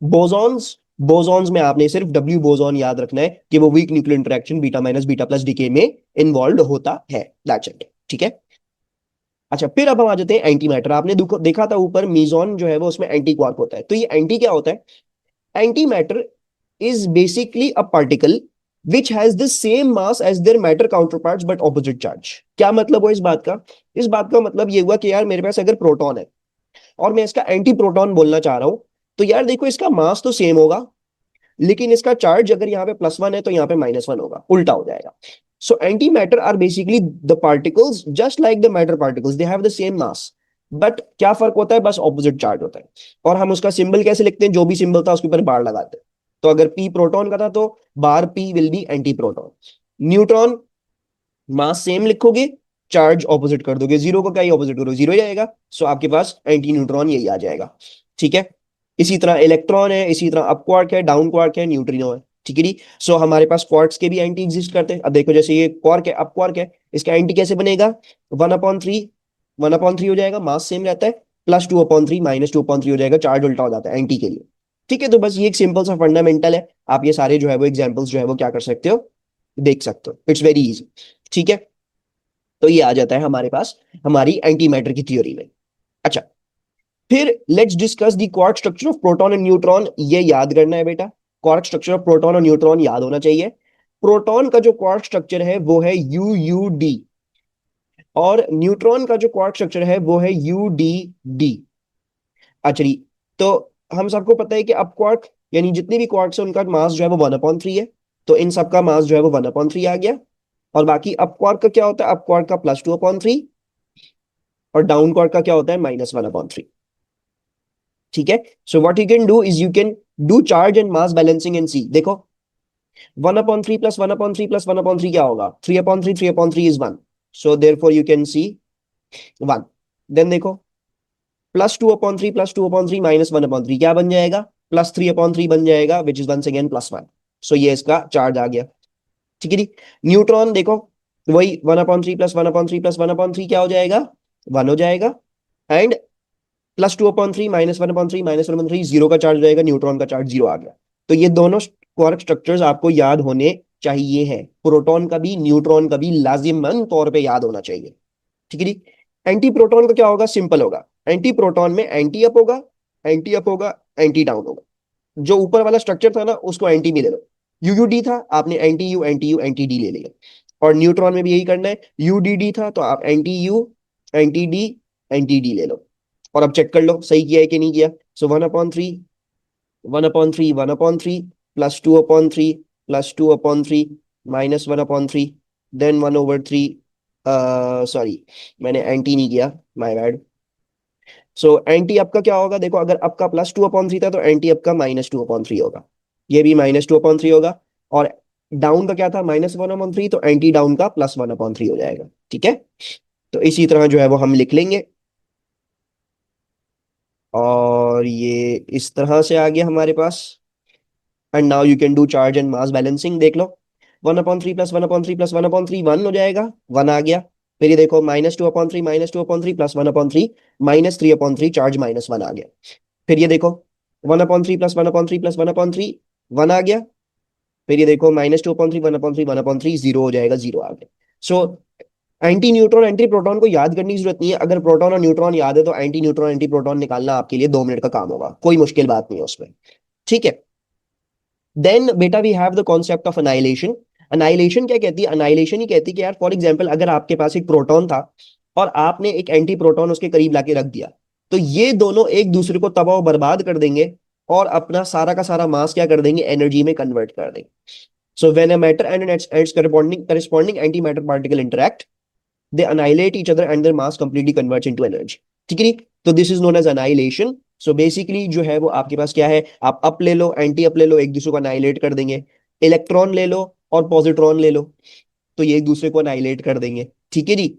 Speaker 1: bosons. बोसॉन्स में आपने सिर्फ डब्ल्यू बोसॉन याद रखना है कि वो weak nuclear interaction beta minus beta plus decay में इन्वॉल्व होता है, दैट्स इट, ठीक है। अच्छा, फिर अब हम आ जाते हैं एंटी मैटर। आपने देखा था ऊपर मीजॉन जो है वो उसमें एंटी क्वार्क होता है, तो ये एंटी क्या होता है? Anti matter is basically a particle which has the same mass as their matter counterparts but opposite charge। क्या मतलब हुआ इस बात का? इस बात का मतलब ये हुआ कि यार मेरे पास अगर प्रोटॉन है और मैं इसका एंटी प्रोटॉन बोलना चाह रहा हूं, तो यार देखो इसका मास तो सेम होगा, लेकिन इसका चार्ज अगर यहाँ पे +1 है तो यहाँ पे -1 होगा, उल्टा हो जाएगा। So antimatter are basically the particles just like the matter particles, they have the same mass, but क्या फर्क होता है? बस ऑपोजिट चार्ज होता है। और हम उसका सिंबल कैसे लिखते हैं? जो भी सिंबल था उसके ऊपर बार लगाते हैं। तो अगर पी प्रोटॉन का था तो bar P will be anti proton. Neutron, mass same लिखोगे, चार्ज ऑपोजिट कर दोगे, जीरो को क्या ही ऑपोजिट करो, जीरो ही आएगा। सो आपके पास एंटी न्यूट्रॉन यही आ जाएगा, ठीक है। इसी तरह इलेक्ट्रॉन है, इसी तरह अप क्वार्क है, डाउन क्वार्क है, न्यूट्रिनो है, ठीक है जी। सो हमारे पास क्वार्क्स के भी एंटी एग्जिस्ट करते हैं। अब देखो जैसे ये क्वार्क है, अप क्वार्क है, इसका एंटी कैसे बनेगा? 1/3, 1/3 हो जाएगा, मास सेम रहता है, +2/3 -2/3 हो जाएगा, चार्ज उल्टा हो जाता है एंटी के लिए, ठीक है। तो बस ये एक सिंपल सा फंडामेंटल है, आप ये सारे जो है वो एग्जाम्पल्स जो है वो क्या कर सकते हो, देख सकते हो, इट्स वेरी इजी, ठीक है। तो ये आ जाता है हमारे पास हमारी एंटी मैटर की थ्योरी में। अच्छा, फिर let's discuss the quark structure of proton and neutron. ये याद करना है बेटा, क्वार्क स्ट्रक्चर ऑफ प्रोटॉन और न्यूट्रॉन याद होना चाहिए। प्रोटॉन का जो क्वार्क स्ट्रक्चर है वो है UUD, और न्यूट्रॉन का जो क्वार्क स्ट्रक्चर है वो है UDD। अच्छा जी, तो हम सबको पता है कि अब क्वार्क यानी जितने भी क्वार्क्स है उनका मास जो है वो 1/3 है, तो इन सबका मास जो है वो 1/3 आ गया। और बाकी अप क्वार्क का क्या होता है? अप क्वार्क का +2/3, और डाउन क्वार्क का क्या होता है? -1/3, ठीक है। So what you can do is you can do charge and mass balancing and see. देखो 1/3 + 1/3 + 1/3 क्या होगा? 3/3, 3/3 is 1, so therefore you can see 1। Then देखो +2/3 + 2/3 -1/3 क्या बन जाएगा? +3/3 बन जाएगा, विच इज वंस अगेन +1। सो ये इसका चार्ज आ गया, ठीक है जी। न्यूट्रॉन देखो, वही 1/3 + 1/3 + 1/3 क्या हो जाएगा? 1 हो जाएगा। एंड +2/3 -1/3 -1/3 जीरो का चार्ज रहेगा, न्यूट्रॉन का चार्ज जीरो आ गया। तो ये दोनों क्वार्क स्ट्रक्चर्स आपको याद होने चाहिए हैं, प्रोटॉन का भी न्यूट्रॉन का भी लाजिमन तौर पे याद होना चाहिए, ठीक है जी। एंटी प्रोटॉन का क्या होगा? सिंपल होगा, एंटी प्रोटॉन में एंटी अप होगा, एंटी अप होगा, एंटी डाउन होगा। जो ऊपर वाला स्ट्रक्चर था ना उसको एंटी भी ले लो, यूयूडी था आपने anti you anti you anti D ले लिया। और न्यूट्रॉन में भी यही करना है, यूडीडी था तो आप anti you anti D anti D ले लो, और अब चेक कर लो सही किया है कि नहीं किया। सो 1/3, 1/3, 1/3 +2/3 +2/3 -1/3, देन 1/3। सॉरी, मैंने एंटी नहीं किया, माय बैड। सो एंटी आपका क्या होगा? देखो अगर आपका +2/3 था तो एंटी आपका -2/3 होगा, ये भी -2/3 होगा। और डाउन का क्या था? -1/3, तो एंटी डाउन का +1/3 हो जाएगा, ठीक है। तो इसी तरह जो है वो हम लिख लेंगे, और ये इस तरह से आ गया हमारे पास। And now you can do charge and mass balancing, देख लो 1/3 + 1/3 + 1/3 1 हो जाएगा, 1 आ गया। फिर ये देखो -2/3 -2/3 + 1/3 -3/3, चार्ज -1 आ गया। फिर ये देखो 1/3 + 1/3 + 1/3 1 आ गया। फिर ये देखो -2/3 1/3 1/3 जीरो हो जाएगा, जीरो आ गया। So anti neutron anti proton को याद करने की जरूरत नहीं है, अगर प्रोटॉन और न्यूट्रॉन याद है तो एंटी न्यूट्रॉन एंटी प्रोटॉन निकालना आपके लिए 2 मिनट का काम होगा, कोई मुश्किल बात नहीं है उसमें, ठीक है। देन बेटा we have the concept of annihilation. Annihilation क्या कहती है? अनाइलेशन ही कहती है कि यार फॉर एग्जांपल अगर आपके पास एक प्रोटॉन था और आपने एक एंटी प्रोटॉन उसके करीब लाके रख दिया, तो ये दोनों एक दूसरे को तबाह बर्बाद कर देंगे और अपना सारा का सारा मास क्या कर देंगे? एनर्जी में कन्वर्ट कर देंगे। So when a matter and its corresponding antimatter particle interact, they annihilate each other and their mass completely converts into energy, ठीक है नी? तो this is known as annihilation। So basically जो है वो आपके पास क्या है? आप अप ले लो, एंटी अप ले लो, एक दूसरे को अनाइलेट कर देंगे। इलेक्ट्रॉन ले लो और पॉजिट्रॉन ले लो, तो ये एक दूसरे को अनाइलेट कर देंगे, ठीक है जी।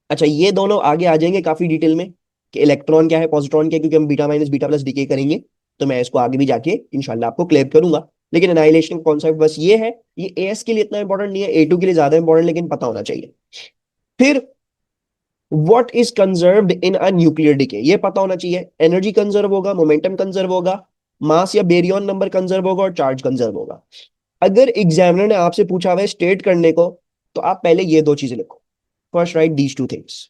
Speaker 1: अच्छा, ये दोनों आगे आ जाएंगे काफी डिटेल में कि इलेक्ट्रॉन क्या है, पॉजिट्रॉन क्या है, क्योंकि हम beta minus beta plus decay करेंगे, तो मैं इसको आगे भी जाके इंशाल्लाह आपको क्लियर करूंगा। लेकिन एनाइलेशन का कॉन्सेप्ट बस ये है, ये एएस के लिए इतना इंपॉर्टेंट नहीं है, ए2 के लिए ज्यादा इंपॉर्टेंट, लेकिन पता होना चाहिए। फिर what is conserved in a nuclear decay, ये पता होना चाहिए। एनर्जी कंजर्व होगा, मोमेंटम कंजर्व होगा, मास या बेरियन नंबर कंजर्व होगा, और चार्ज कंजर्व होगा। अगर एग्जामिनर ने आपसे पूछा हुआ है स्टेट करने को, तो आप पहले ये दो चीजें लिखो। First write these two things,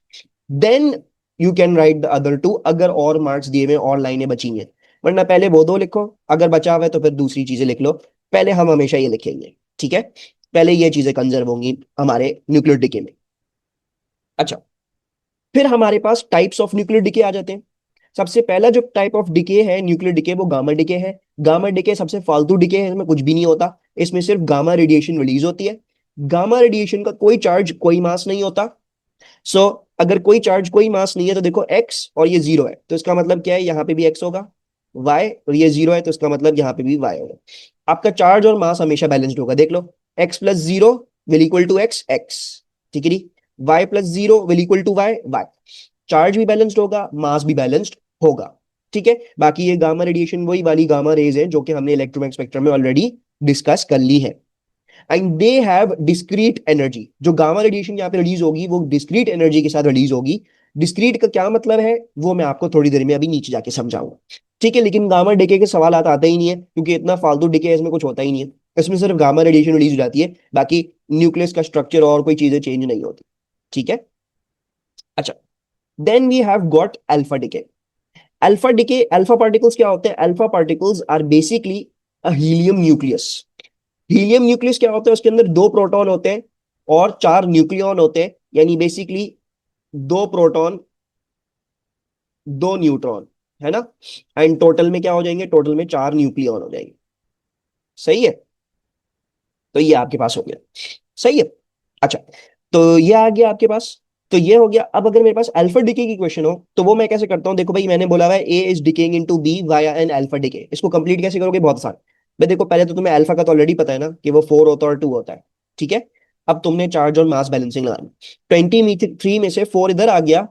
Speaker 1: then you can write the other two, अगर और मार्क्स दिए हुए और लाइनें बची हैं। वरना पहले वो दो लिखो, अगर बचा हुआ है तो फिर दूसरी चीजें लिख लो। पहले हम हमेशा ये लिखेंगे, ठीक है। पहले ये चीजें कंजर्व होंगी हमारे न्यूक्लियर डिके में। अच्छा, फिर हमारे पास टाइप्स ऑफ न्यूक्लियर डिके आ जाते हैं। सबसे पहला जो टाइप ऑफ डिके है न्यूक्लियर डिके, वो गामा डिके है। गामा डिके सबसे फालतू डिके है, इसमें कुछ भी नहीं होता। इसमें सिर्फ गामा रेडिएशन रिलीज होती है। गामा रेडिएशन का कोई चार्ज कोई मास नहीं होता। सो अगर कोई चार्ज कोई मास नहीं है तो देखो एक्स और ये जीरो है, तो इसका मतलब क्या है, यहाँ पे भी एक्स होगा। वाई और ये जीरो है, तो इसका मतलब यहाँ पे भी वाई होगा। आपका चार्ज और मास हमेशा बैलेंस्ड होगा, देख लो। X plus zero will equal to X X, ठीक है। Y plus zero will equal to Y Y. Charge भी बैलेंस्ड होगा, मास भी बैलेंस्ड होगा, ठीक है। बाकी ये गामा रेडिएशन वही वाली गामा रेज है जो कि हमने इलेक्ट्रोमैग्नेटिक स्पेक्ट्रम में ऑलरेडी डिस्कस कर ली है। And they have discrete energy. जो गामा रेडिएशन यहाँ पे रिलीज होगी वो डिस्क्रीट एनर्जी के साथ रिलीज होगी। डिस्क्रीट का क्या मतलब है वो मैं आपको थोड़ी देर में अभी नीचे जाके समझाऊंगा, ठीक है। लेकिन गामा डिके के सवाल आते ही नहीं है, क्योंकि इतना फालतू डिके इसमें कुछ होता ही नहीं है। इसमें सिर्फ गामा रेडिएशन रिलीज हो जाती है, बाकी न्यूक्लियस का स्ट्रक्चर और कोई चीजें चेंज नहीं होती, ठीक है। अच्छा, then we have got alpha decay. Alpha decay, alpha particles क्या होते हैं? Alpha particles are basically a helium nucleus. Helium nucleus क्या होता है? उसके अंदर दो प्रोटॉन होते हैं और चार न्यूक्लियॉन होते हैं, यानी बेसिकली दो प्रोटॉन दो न्यूट्रॉन, है ना। एंड टोटल में क्या हो जाएंगे? टोटल में चार न्यूक्लियॉन हो जाएंगे, सही है। तो ये आपके पास हो गया, सही है। अच्छा, तो ये आ गया आपके पास। तो ये हो गया। अब अगर मेरे पास अल्फा डिके की क्वेश्चन हो तो वो मैं कैसे करता हूँ? देखो भाई, मैंने बोला हुआ है A is decaying into B via an alpha decay. इसको कंप्लीट कैसे करोगे? बहुत आसान। भाई देखो, पहले तो तुम्हें अल्फा का तो ऑलरेडी पता है ना कि वो 4 होता है और 2 होता है, ठीक है। अब तुमने चार्ज और मास बैलेंसिंग लगाना। 23 में से 4 इधर आ गया,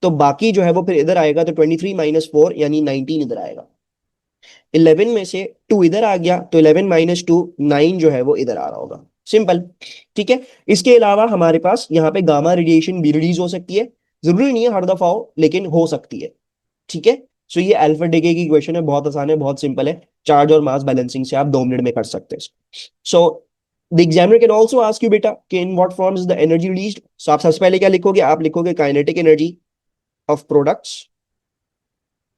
Speaker 1: तो बाकी जो है वो फिर इधर आएगा, तो 23 - 4 यानी 19 इधर आएगा। 11 में से 2 इधर आ गया, तो 11 - 2 9 जो है वो इधर आ रहा होगा, सिंपल, ठीक है। इसके अलावा हमारे पास यहाँ पे गामा रेडिएशन भी रिलीज हो सकती है। जरूरी नहीं है हर दफा हो, लेकिन हो सकती है, ठीक है। सो ये अल्फा डिके की क्वेश्चन है, बहुत आसान है, बहुत सिंपल है। चार्ज और मास बैलेंसिंग से आप 2 मिनट में कर सकते हैं। So the examiner can also ask you बेटा कि in what form is the energy released. So आप सबसे पहले क्या लिखोगे? आप लिखोगे काइनेटिक एनर्जी ऑफ प्रोडक्ट्स,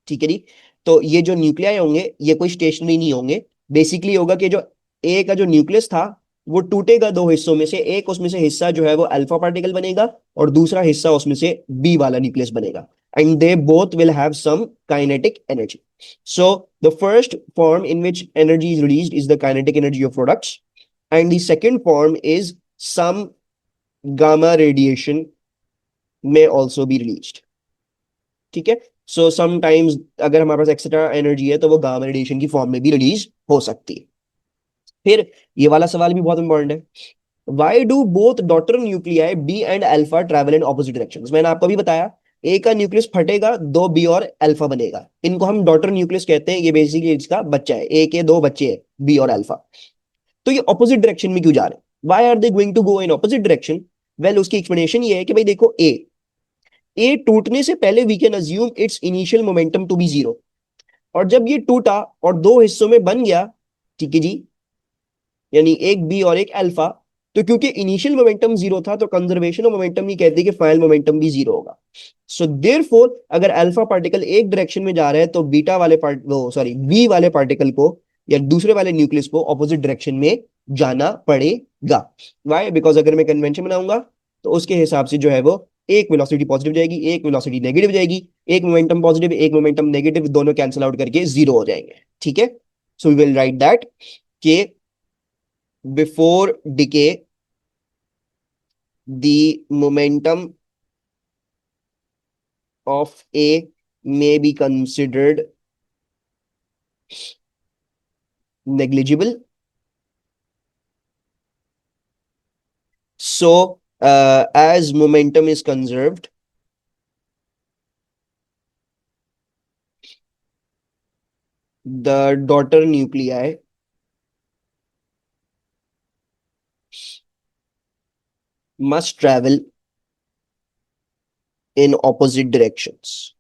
Speaker 1: ठीक है जी। तो ये जो न्यूक्लियाई होंगे ये कोई स्टेशनरी नहीं होंगे। बेसिकली होगा कि जो ए का जो न्यूक्लियस था वो टूटेगा दो हिस्सों में से, एक उसमें से हिस्सा जो है वो अल्फा पार्टिकल बनेगा और दूसरा हिस्सा उसमें से बी वाला न्यूक्लियस बनेगा। And they both will have some kinetic energy. So the first form in which energy is released is the kinetic energy of products, and the second form is some gamma radiation may also be released, ठीक है। So sometimes अगर हमारे पास extra energy है तो वो gamma radiation की form में भी रिलीज हो सकती है। फिर ये वाला सवाल भी बहुत इंपॉर्टेंट है। Why do both daughter nuclei B and alpha travel in opposite directions? मैंने आपको भी बताया, ए का न्यूक्लियस फटेगा, दो बी और अल्फा बनेगा। इनको हम डॉटर न्यूक्लियस कहते हैं। ये बेसिकली इसका बच्चा है, ए के दो बच्चे हैं, बी और अल्फा। तो ये ऑपोजिट डायरेक्शन में क्यों जा रहे हैं? Why are they going to go in opposite direction? Well, उसकी एक्सप्लेनेशन ये है कि भाई देखो, ए टूटने से पहले we can assume its initial momentum to be zero. और जब ये टूटा और दो हिस्सों में बन गया, ठीक है जी, यानी एक बी और एक अल्फा, तो क्योंकि इनिशियल मोमेंटम जीरो था तो कंजर्वेशन ऑफ मोमेंटम ये कहती है कि फाइनल मोमेंटम भी जीरो होगा। सो देयरफॉर अगर अल्फा पार्टिकल एक डायरेक्शन में जा रहा है तो बीटा वाले पार्ट वो सॉरी बी वाले पार्टिकल को या दूसरे वाले न्यूक्लियस को ऑपोजिट डायरेक्शन में जाना पड़ेगा। वाई? बिकॉज अगर मैं कन्वेंशन बनाऊंगा तो उसके हिसाब से जो है वो एक वेलोसिटी पॉजिटिव जाएगी, एक वेलोसिटी नेगेटिव जाएगी, एक मोमेंटम पॉजिटिव एक मोमेंटम नेगेटिव, दोनों कैंसिल आउट करके जीरो हो जाएंगे, ठीक है। So we will write that के before decay the momentum of A may be considered negligible. So as momentum is conserved, the daughter nuclei must travel in opposite directions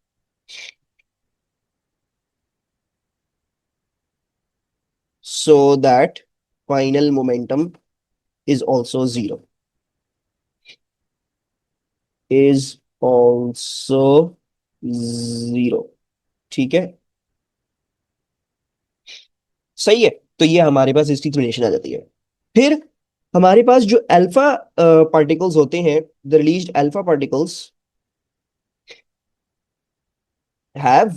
Speaker 1: so that final momentum is also zero. Is also zero. ठीक है, सही है। तो ये हमारे पास इसकी explanation आ जाती है। फिर हमारे पास जो अल्फा पार्टिकल्स होते हैं, the released alpha particles have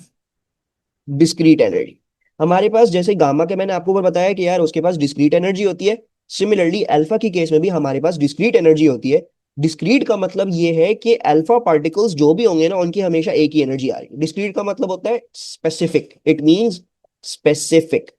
Speaker 1: discrete energy. हमारे पास जैसे गामा के मैंने आपको ऊपर बताया कि यार उसके पास डिस्क्रीट एनर्जी होती है, सिमिलरली अल्फा की केस में भी हमारे पास डिस्क्रीट एनर्जी होती है। डिस्क्रीट का मतलब ये है कि अल्फा पार्टिकल्स जो भी होंगे ना उनकी हमेशा एक ही एनर्जी आ रही है। डिस्क्रीट का मतलब होता है specific, it means specific.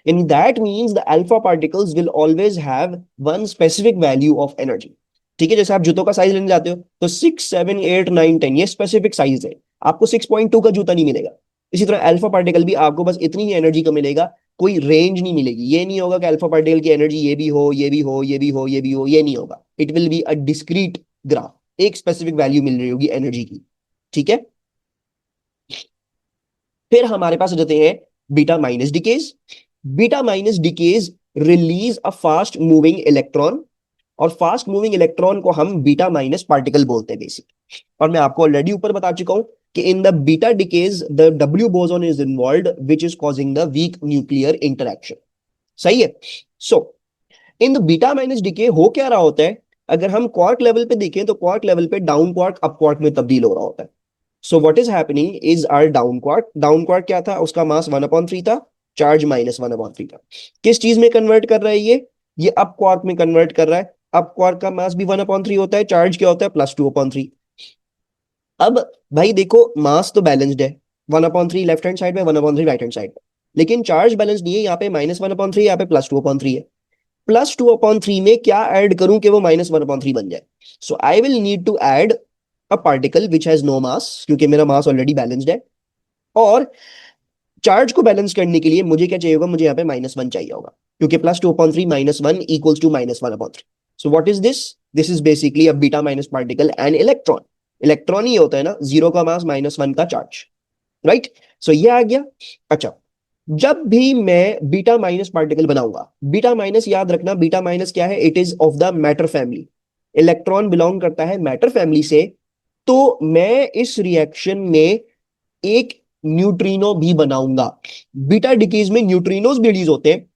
Speaker 1: In that means the alpha particles will always have one specific value of energy। ठीक है, जैसे आप जूतों का साइज लेने जाते हो तो 6, 7, 8, 9, 10 ये स्पेसिफिक साइज है, आपको 6.2 का जूता नहीं मिलेगा। इसी तरह अल्फा पार्टिकल भी आपको बस इतनी ही एनर्जी का मिलेगा, कोई रेंज नहीं मिलेगी। ये नहीं होगा कि अल्फा पार्टिकल की एनर्जी ये भी हो, ये भी हो, ये भी हो, ये भी हो, ये नहीं होगा। It will be a discrete graph, एक स्पेसिफिक वैल्यू मिल रही होगी एनर्जी की। ठीक है, फिर हमारे पास हो जाते हैं beta minus decays. Beta minus decays release a fast moving electron, और फास्ट मूविंग इलेक्ट्रॉन को हम बीटा माइनस पार्टिकल बोलते हैं बेसिक। और मैं आपको ऑलरेडी ऊपर बता चुका हूं कि in the beta decays the W boson is involved which is causing the weak nuclear interaction. सही है। So in the beta minus decay हो क्या रहा होता है, अगर हम क्वार्क लेवल पे देखें तो क्वार्क लेवल पे डाउन क्वार्क अप क्वार्क में तब्दील हो रहा होता है। So what is happening is our down quark. Down quark क्या था, उसका मास 1/3 था, चार्ज -1/3 था। किस चीज में कन्वर्ट कर रहा है ये अप क्वार्क में कन्वर्ट कर रहा है। अप क्वार्क का मास भी 1/3 होता है, चार्ज क्या होता है +2/3। अब भाई देखो, मास तो बैलेंस्ड है, 1/3 लेफ्ट हैंड साइड में, 1/3 राइट हैंड साइड में, लेकिन चार्ज बैलेंस नहीं है। यहाँ पे -1/3, यहाँ पे +2/3 है। +2/3 में क्या ऐड करूं कि वो -1/3 बन जाए। So I will need to add a particle which has no mass, क्योंकि मेरा मास ऑलरेडी बैलेंस्ड है। और चार्ज को बैलेंस करने के लिए मुझे क्या चाहिए होगा, मुझे यहाँ पे -1 चाहिए होगा, क्योंकि +2/3 -1 equals to -1/3। So what is this, this is basically a beta minus particle and electron. Electron ही होता है ना, 0 का मास -1 का चार्ज, राइट। सो ये आ गया। अच्छा, जब भी मैं बीटा माइनस पार्टिकल बनाऊंगा, बीटा माइनस याद रखना, बीटा माइनस क्या है, it is of the matter family. Electron belong करता है मैटर फैमिली से। तो मैं इस रिएक्शन में एक न्यूट्रिनो भी बनाऊंगा। बीटा डिकेज में न्यूट्रिनोज भी रिलीज होते हैं।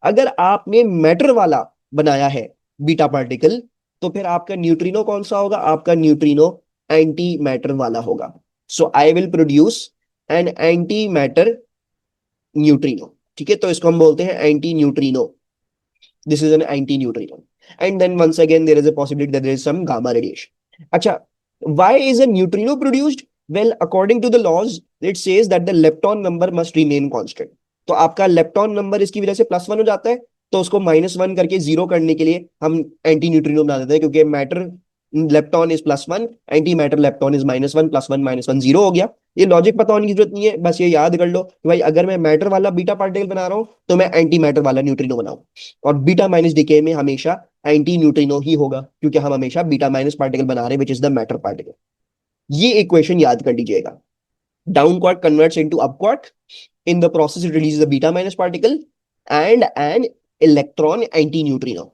Speaker 1: अगर आपने मैटर वाला बनाया है बीटा पार्टिकल, तो फिर आपका न्यूट्रिनो कौन सा होगा, आपका न्यूट्रिनो एंटी मैटर वाला होगा। So I will produce an anti matter neutrino. ठीक है, तो इसको हम बोलते हैं anti neutrino. This is an anti neutrino. And then once again there is a possibility that there is some gamma radiation. अच्छा, why is a neutrino produced, well according to the laws it says that the lepton number must remain constant. तो आपका lepton number इसकी वजह से +1 हो जाता है, तो उसको -1 करके 0 करने के लिए हम एंटी न्यूट्रिनो बना देते हैं, क्योंकि matter lepton is +1, anti matter lepton is -1, +1 -1 0 हो गया। ये लॉजिक पता होने की जरूरत नहीं है, बस ये याद कर लो कि भाई अगर मैं मैटर वाला बीटा पार्टिकल बना रहा हूं तो मैं एंटी मैटर वाला न्यूट्रिनो बनाऊं। और बीटा माइनस डिके में हमेशा एंटी न्यूट्रिनो ही होगा, क्योंकि हम हमेशा बीटा माइनस पार्टिकल बना रहे हैं which is the matter particle. ये इक्वेशन याद कर लीजिएगा। Down quark converts into up quark, in the process it releases the beta minus particle and an electron anti neutrino.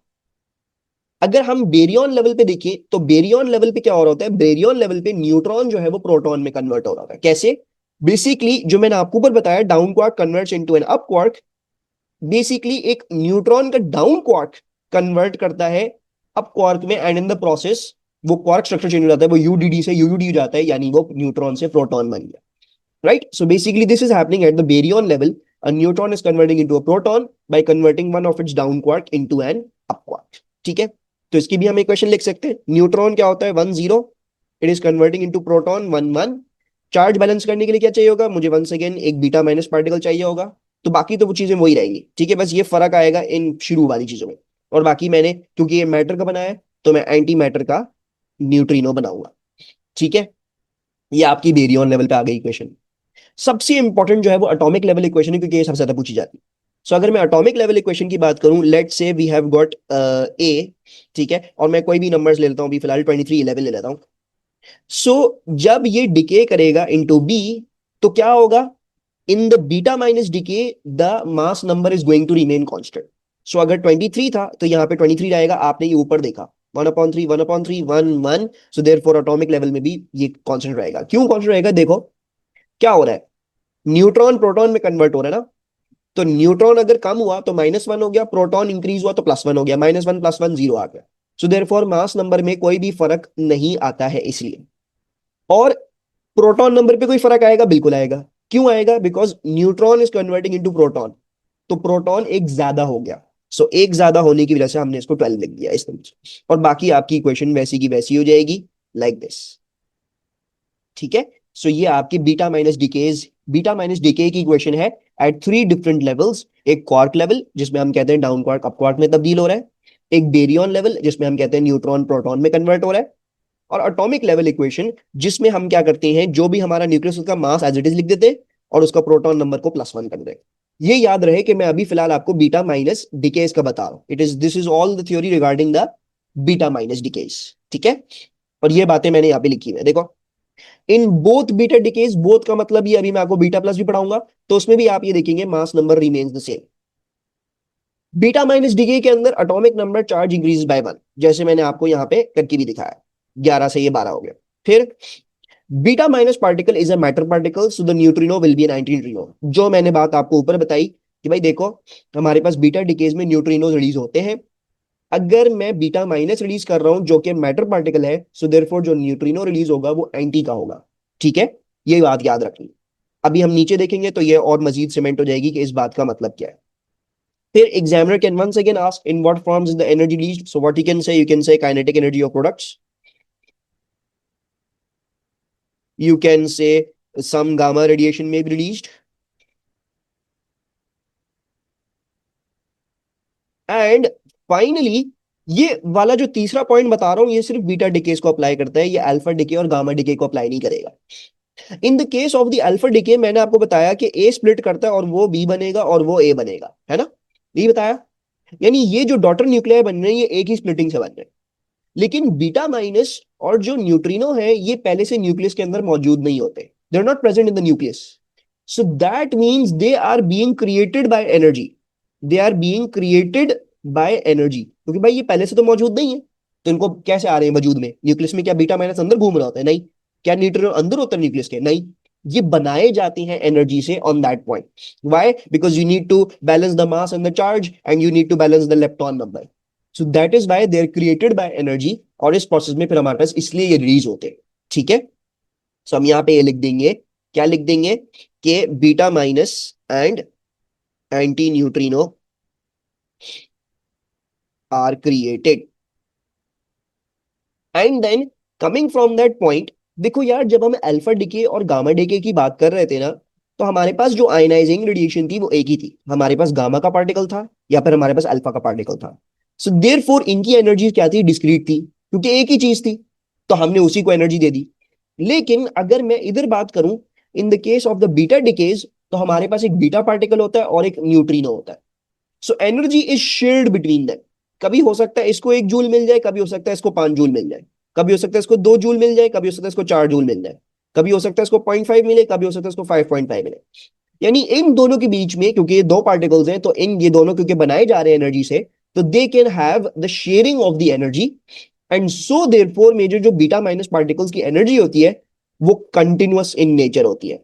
Speaker 1: अगर हम बेरियन लेवल पे देखें तो बेरियन लेवल पे क्या हो रहा होता है, बेरियन लेवल पे न्यूट्रॉन जो है वो प्रोटॉन में कन्वर्ट हो रहा है। कैसे, बेसिकली जो मैंने आपको ऊपर बताया, down quark converts into an up quark. Basically एक न्यूट्रॉन का डाउन क्वार्क कन्वर्ट करता है अप क्वार्क में, एंड इन द प्रोसेस वो क्वार्क स्ट्रक्चर चेंज हो जाता है, वो यूडीडी से यूयूडी हो जाता है, यानी वो न्यूट्रॉन से प्रोटॉन बन गया, right. So basically this is happening at the baryon level. A neutron is converting into a proton by converting one of its down quark into an up quark। ठीक है, तो इसकी भी हम इक्वेशन लिख सकते हैं। न्यूट्रॉन क्या होता है, 1 0, it is converting into proton 1 1। Charge balance करने के लिए क्या चाहिए होगा, मुझे वंस अगेन एक बीटा माइनस पार्टिकल चाहिए होगा। तो बाकी तो वो चीजें वही रहेंगी, ठीक है, बस ये फर्क आएगा इन शुरू वाली चीजों में। और बाकी मैंने क्योंकि ये मैटर का बनाया है तो मैं एंटी मैटर का न्यूट्रिनो बनाऊंगा। ठीक है, ये आपकी बेरियन लेवल पे आ गई इक्वेशन। सबसे इंपॉर्टेंट जो है वो एटॉमिक लेवल इक्वेशन है, क्योंकि ये सबसे ज्यादा पूछी जाती है। सो अगर मैं एटॉमिक लेवल इक्वेशन की बात करूं, लेट से वी हैव गॉट ए, ठीक है, और मैं कोई भी नंबर्स ले लेता हूं, अभी फिलहाल 23 11 ले लेता हूं। सो जब ये डिके करेगा इनटू बी, तो क्या होगा, in the beta minus decay the mass number is going to remain constant. So अगर 23 था तो यहाँ पे 23 रहेगा, आपने ये ऊपर देखा 1/3 1/3 1 1, सो देयरफॉर एटॉमिक लेवल में भी ये कांस्टेंट रहेगा। क्यों कांस्टेंट रहेगा, देखो क्या हो रहा है, न्यूट्रॉन प्रोटॉन में कन्वर्ट हो रहा है ना, तो न्यूट्रॉन अगर कम हुआ तो -1 हो गया, प्रोटॉन इंक्रीज हुआ तो +1 हो गया, -1 +1 0 आ गया। सो देयरफॉर मास नंबर में कोई भी फर्क नहीं आता है इसलिए। और प्रोटॉन नंबर पे कोई फर्क आएगा, बिल्कुल आएगा। क्यों आएगा, because neutron is converting into proton, तो प्रोटॉन एक ज्यादा हो गया। सो एक ज्यादा होने की वजह से हमने इसको 12 लिख दिया इस तरह से, और बाकी आपकी इक्वेशन वैसी की वैसी हो जाएगी, लाइक दिस, ठीक है। सो ये आपकी बीटा माइनस डीके की इक्वेशन है एट 3 डिफरेंट लेवल्स। एक क्वार्क लेवल जिसमें हम कहते हैं डाउन क्वार्क अप क्वार्क में तब्दील हो रहा है, एक बेरियन लेवल जिसमें हम कहते हैं न्यूट्रॉन प्रोटॉन में कन्वर्ट हो रहा है, और एटॉमिक लेवल इक्वेशन जिसमें हम क्या करते हैं, जो भी हमारा न्यूक्लियस उसका मास एज इट इज लिख देते हैं और उसका प्रोटॉन नंबर को +1 कर दें। ये याद रहे कि मैं अभी फिलहाल आपको बीटा माइनस डिकेस का बता रहा हूं, this is all the theory regarding the beta minus decades, ठीक है। और ये बातें मैंने यहाँ पे लिखी हुई है, देखो इन बोथ बीटा डिकेस, बोथ का मतलब ये, अभी मैं आपको बीटा प्लस भी पढ़ाऊंगा तो उसमें भी आप ये देखेंगे mass number remains the same. Beta minus decay के अंदर atomic number charge increase by 1, जैसे मैंने आपको यहाँ पे करके भी दिखाया, 11 से ये 12 हो गया। फिर beta minus particle is a matter particle, so the neutrino will be an antineutrino, जो मैंने बात आपको ऊपर बताई कि भाई देखो हमारे पास बीटा डिकेज में न्यूट्रिनो रिलीज होते हैं, अगर मैं बीटा माइनस रिलीज कर रहा हूं जो कि मैटर पार्टिकल है, सो देयरफॉर जो न्यूट्रिनो रिलीज होगा वो एंटी का होगा, ठीक है। ये बात याद रखनी। अभी हम नीचे देखेंगे तो ये और मजीद सीमेंट हो जाएगी कि इस बात का मतलब क्या है। फिर examiner can once again ask in what forms is the energy released, so what you can say kinetic energy of products, you can say some gamma radiation may be released, and finally ये वाला जो तीसरा point बता रहा हूं ये सिर्फ beta decades को अप्लाई करता है, ये अल्फा डिके और गामा डिके को अप्लाई नहीं करेगा। In the case of the alpha decay मैंने आपको बताया कि ए स्प्लिट करता है और वो बी बनेगा और वो ए बनेगा, है ना, ये बताया। यानी ये जो डॉटर न्यूक्लियाई बन रहे हैं ये एक ही स्प्लिटिंग से बन रहे हैं। लेकिन बीटा माइनस और जो न्यूट्रिनो है ये पहले से न्यूक्लियस के अंदर मौजूद नहीं होते, they are not present in the nucleus, so that means they are being created by energy, they are being created by energy, क्योंकि भाई ये पहले से तो मौजूद नहीं है, तो इनको कैसे आ रहे हैं वजूद में न्यूक्लियस में, क्या बीटा माइनस अंदर घूम रहा होता है, नहीं। क्या न्यूट्रिनो अंदर होता है न्यूक्लियस के, नहीं। ये बनाए जाते हैं एनर्जी से on that point, why, because you need to balance the mass and the charge and you need to balance the electron number, so that is why they are created by energy, और इस process में फिर हमारे पास इसलिए ये release होते हैं, ठीक है। सो हम यहाँ पे ये लिख देंगे, क्या लिख देंगे, कि beta minus and antineutrino are created, and then coming from that point, देखो यार जब हम अल्फा डिके और गामा डिके की बात कर रहे थे ना, तो हमारे पास जो आयनाइजिंग रेडिएशन थी वो एक ही थी, हमारे पास गामा का पार्टिकल था या फिर हमारे पास अल्फा का पार्टिकल था। सो देयरफॉर इनकी एनर्जी क्या थी, डिस्क्रीट थी, क्योंकि एक ही चीज थी, तो हमने उसी को एनर्जी दे दी। लेकिन अगर मैं इधर बात करूं, in the case of the beta decays, तो हमारे पास एक बीटा पार्टिकल होता है और एक न्यूट्रिनो होता है, so energy is shared between them. कभी हो सकता है इसको 1 जूल मिल जाए, कभी हो सकता है इसको 5 जूल मिल जाए, कभी हो सकता है इसको 2 जूल मिल जाए, कभी हो सकता है इसको 4 जूल मिल जाए, कभी हो सकता है इसको 0.5 मिले, कभी हो सकता है इसको 5.5 मिले। यानी इन दोनों के बीच में, क्योंकि ये दो पार्टिकल्स हैं, तो इन ये दोनों क्योंकि बनाए जा रहे हैं एनर्जी से, तो they can have the sharing of the energy, and so therefore major जो बीटा माइनस पार्टिकल्स की एनर्जी होती है वो कंटिन्यूअस इन नेचर होती है,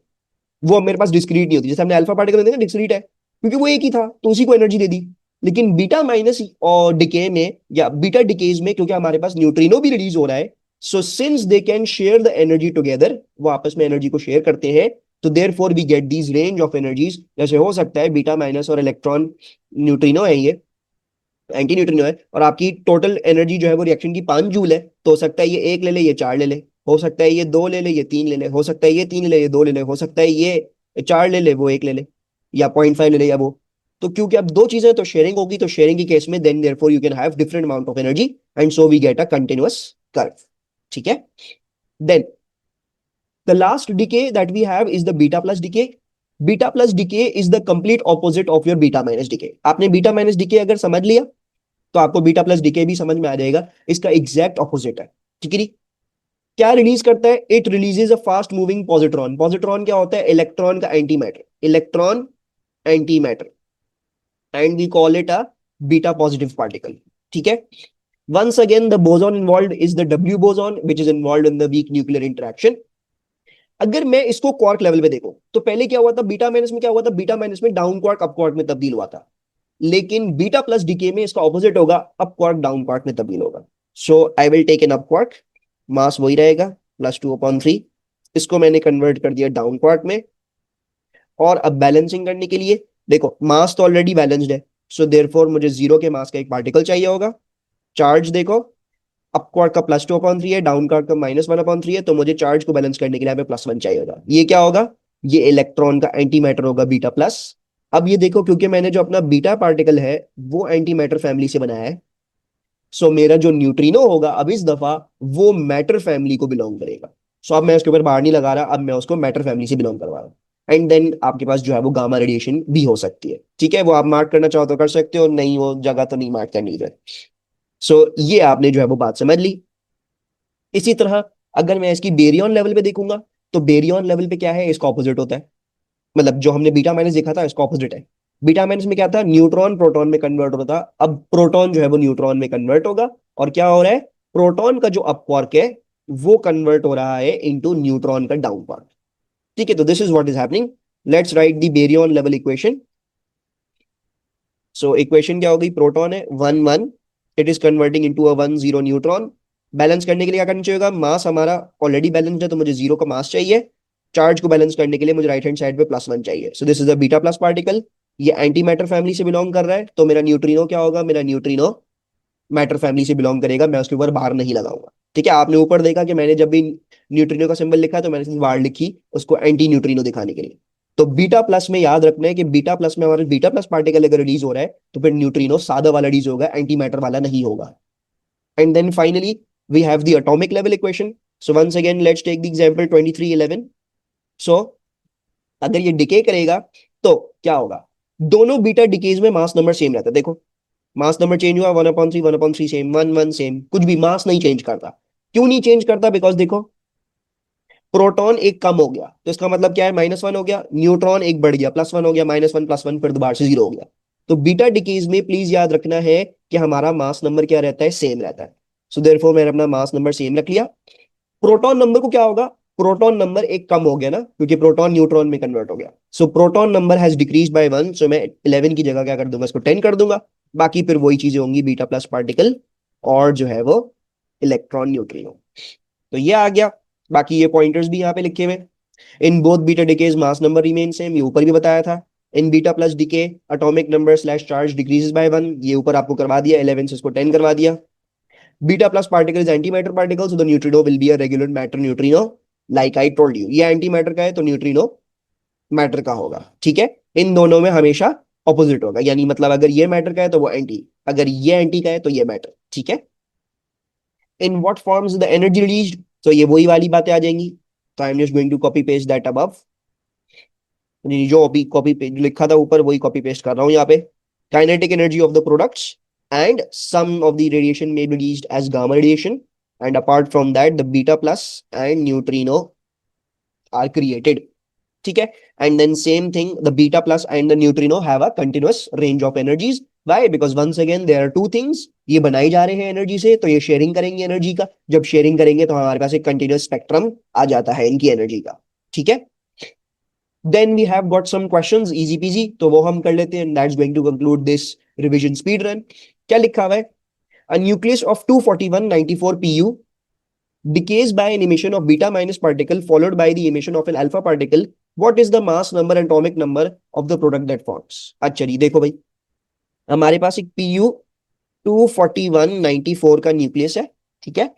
Speaker 1: वो मेरे पास डिस्क्रीट नहीं होती। जैसे हमने अल्फा पार्टिकल देखा डिस्क्रीट है क्योंकि वो एक ही था तो उसी को एनर्जी दे दी। लेकिन बीटा माइनस और डिके में या बीटा डिकेज में, क्योंकि हमारे पास न्यूट्रिनो भी रिलीज हो रहा है, so since they can share the energy together, वो आपस में एनर्जी को शेयर करते हैं, तो therefore we get these range of energies. जैसे हो सकता है बीटा माइनस और इलेक्ट्रॉन न्यूट्रिनो है, ये एंटी न्यूट्रिनो है, और आपकी टोटल एनर्जी जो है वो रिएक्शन की 5 जूल है, तो हो सकता है ये एक ले ले ये चार ले ले, हो सकता है ये दो ले ले ये तीन ले ले, हो सकता है ये तीन ले ले ये दो ले ले, हो सकता है ये चार ले ले वो एक ले ले, या 0.5 ले ले या वो। तो क्योंकि अब दो चीजें तो शेयरिंग होगी, तो शेयरिंग की केस में then therefore you can have different amount of energy, and so we get a continuous curve, ठीक है। Then the last decay that we have is the beta plus decay. Beta plus decay is the complete opposite of your beta minus decay. आपने beta minus decay अगर समझ लिया तो आपको beta plus DK भी समझ में आ जाएगा, इसका एग्जैक्ट ऑपोजिट है। ठीक है जी। क्या रिलीज करता है? It releases a fast moving positron. Positron क्या होता है? इलेक्ट्रॉन का antimatter, electron antimatter, and we call it a beta positive particle. ठीक है। once again the boson involved is the W boson which is involved in the weak nuclear interaction। अगर मैं इसको quark level पे देखूं तो पहले क्या हुआ था बीटा माइनस में? क्या हुआ था? बीटा माइनस में डाउन क्वार्क अप क्वार्क में तब्दील हुआ था, लेकिन बीटा प्लस डीके में इसका ऑपोजिट होगा, अप क्वार्क डाउन क्वार्क में तब्दील होगा। So I will take an up quark, mass वही रहेगा +2/3, इसको मैंने कन्वर्ट कर दिया डाउन क्वार्क में। और अब बैलेंसिंग करने के लिए देखो मास तो ऑलरेडी बैलेंस्ड है, सो देयरफॉर मुझे 0 के मास का एक पार्टिकल चाहिए होगा। चार्ज देखो, अप क्वार्क का +2/3 है, डाउन क्वार्क का -1/3 है, तो मुझे चार्ज को बैलेंस करने के लिए +1 चाहिए होगा। ये क्या होगा? ये इलेक्ट्रॉन का एंटी मैटर होगा बीटा प्लस। अब ये देखो क्योंकि मैंने जो अपना बीटा पार्टिकल है वो एंटी मैटर फैमिली से बनाया है, सो मेरा जो न्यूट्रिनो होगा अब इस दफा वो मैटर फैमिली को बिलोंग करेगा। सो अब मैं उसके ऊपर बाहर नहीं लगा रहा, अब मैं उसको मैटर फैमिली से बिलोंग करवा रहा हूँ। एंड देन आपके पास जो है वो गामा रेडिएशन भी हो सकती है। ठीक है, वो आप मार्क करना चाहो तो कर सकते हो, नहीं वो जगह तो नहीं मार्क करनी है। सो ये आपने जो है वो बात समझ ली। इसी तरह अगर मैं इसकी बेरियन लेवल पे देखूंगा तो बेरियन लेवल पे क्या है? इसका ऑपोजिट होता है। मतलब जो हमने बीटा माइनस देखा था इसका ऑपोजिट है। बीटा माइनस में क्या था? न्यूट्रॉन प्रोटॉन में कन्वर्ट होता था, अब प्रोटॉन जो है वो न्यूट्रॉन में कन्वर्ट होगा। और क्या हो रहा है? प्रोटॉन का जो अप क्वार्क है वो कन्वर्ट हो रहा है इनटू न्यूट्रॉन का डाउन क्वार्क। ठीक है, तो this is what is happening. Let's write the baryon level equation. So equation क्या होगी? प्रोटॉन है 1 1, it is converting into a 1 0 neutron. Balance करने के लिए क्या करना चाहिएगा? मास हमारा ऑलरेडी बैलेंस्ड है तो मुझे 0 का मास चाहिए। चार्ज को बैलेंस करने के लिए मुझे राइट हैंड साइड पे +1 चाहिए। So this is a beta plus particle. ये एंटी मैटर फैमिली से बिलोंग कर रहा है, तो मेरा न्यूट्रिनो क्या होगा? मेरा न्यूट्रिनो मैटर फैमिली से बिलोंग करेगा, मैं उसके ऊपर बाहर नहीं लगाऊंगा। ठीक है, आपने ऊपर देखा कि मैंने जब भी न्यूट्रिनो का सिंबल लिखा तो मैंने सिर्फ बाहर लिखी उसको एंटी न्यूट्रिनो दिखाने के लिए। तो बीटा प्लस में याद रखना है कि बीटा प्लस में हमारा बीटा प्लस पार्टिकल अगर रिलीज हो रहा है तो फिर न्यूट्रिनो सादा वाला रिलीज होगा, एंटी मैटर वाला नहीं होगा। And then finally we have the atomic level equation. So once again let's take the example 2311। सो अगर ये डिके करेगा तो क्या होगा? दोनों बीटा डिकेज में मास नंबर सेम रहता है। देखो मास नंबर चेंज हुआ, 1/3 1/3 सेम, 1 1 सेम, कुछ भी मास नहीं चेंज करता। क्यों नहीं चेंज करता? बिकॉज देखो प्रोटॉन एक कम हो गया तो इसका मतलब क्या है? -1 हो गया, न्यूट्रॉन एक बढ़ गया, +1 हो गया, -1 +1 फिर दोबारा से 0 हो गया। तो बीटा डिकेज में प्लीज याद रखना है कि हमारा मास नंबर क्या रहता है? सेम रहता है। सो देयरफॉर मैंने अपना मास नंबर सेम रख लिया। प्रोटॉन नंबर को क्या होगा? प्रोटॉन नंबर एक कम हो गया ना, क्योंकि प्रोटॉन न्यूट्रॉन में कन्वर्ट हो गया। So proton number has decrease by 1, so मैं 11 की जगह क्या कर दूंगा? इसको 10 कर दूंगा। बाकी फिर वही चीजें होंगी, बीटा प्लस पार्टिकल और जो है वो इलेक्ट्रॉन न्यूट्रिनो। तो ये आ गया। बाकी ये पॉइंटर्स भी यहाँ पे लिखे हुए। In both beta decays mass number remain same, ये ऊपर भी बताया था। In beta plus decay atomic number slash charge decreases by 1, ये ऊपर आपको करवा दिया, 11 से इसको 10 करवा दिया। Beta plus particle is antimatter particle, so the neutrino will be a regular matter neutrino, like I told you. ये एंटीमैटर का है तो न्यूट्रिनो मैटर का होगा। ठीक है, इन दोनों में हमेशा ऑपोजिट होगा, यानी मतलब अगर ये मैटर का है तो वो एंटी, अगर ये एंटी का है तो ये मैटर। ठीक है। In what forms the energy released, तो ये वही वाली बातें आ जाएंगी। तो I am just going to copy paste that above. जो अभी कॉपी पेस्ट लिखा था ऊपर वही कॉपी पेस्ट कर रहा हूं यहाँ पे। Kinetic energy of the products and some of the radiation may be released as gamma radiation, and apart from that the beta plus and neutrino are created. ठीक है, and then same thing, the beta plus and the neutrino have a continuous range of energies. Why? Because once again there are two things, ये बनाई जा रहे हैं energy से, तो ये शेयरिंग करेंगे एनर्जी का। जब शेयरिंग करेंगे तो हमारे पास एक कंटिन्यूस स्पेक्ट्रम आ जाता है इनकी एनर्जी का। ठीक है, then we have got some questions easy peasy, तो वो हम कर लेते हैं। That's going to conclude this revision speed run. क्या लिखा हुआ है? A nucleus of 24194 Pu decays by an emission of beta minus particle followed by the emission of an alpha particle. What is the mass number and atomic number of the product that forms? अच्छा जी, देखो भाई हमारे पास एक Pu 24194 का nucleus है। ठीक है,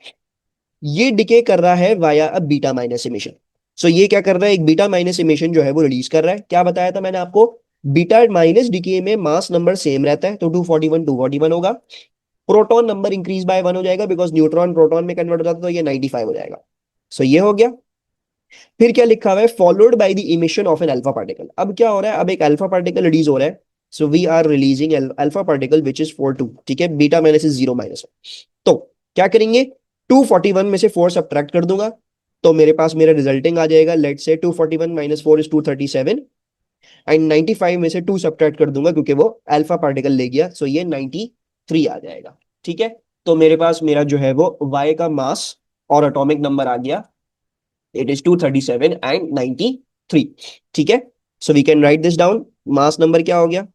Speaker 1: ये डिके कर रहा है via a beta minus emission. So ये क्या कर रहा है? एक बीटा माइनस इमिशन जो है वो रिलीज कर रहा है। क्या बताया था मैंने आपको? बीटा माइनस डिके में मास नंबर सेम रहता है, तो 241 होगा। प्रोटॉन नंबर इंक्रीज बाय 1 हो जाएगा, बिकॉज न्यूट्रॉन प्रोटॉन में कन्वर्ट हो जाता है, तो ये 95 हो जाएगा। सो ये हो गया। फिर क्या लिखा हुआ है, followed by the emission of an alpha particle. अब क्या हो रहा है, अब एक अल्फा पार्टिकल रिलीज हो रहा है, so we are releasing alpha particle which is 4 2, ठीक है, बीटा माइनस इज 0 -1। तो क्या करेंगे, 241 में से 4 सब्ट्रैक्ट कर दूंगा, तो मेरे पास मेरा रिजल्टिंग आ जाएगा, लेट से 241 - 4 इज 237, एंड 95 में से 2 सब्ट्रैक्ट कर दूंगा क्योंकि वो अल्फा पार्टिकल ले गया, सो ये 93 आ जाएगा, ठीक है। तो मेरे पास मेरा जो है वो वाई का मास और एटॉमिक नंबर आ गया, इट इज 237 एंड 93, ठीक है। So we can write this down, mass number क्या हो गया,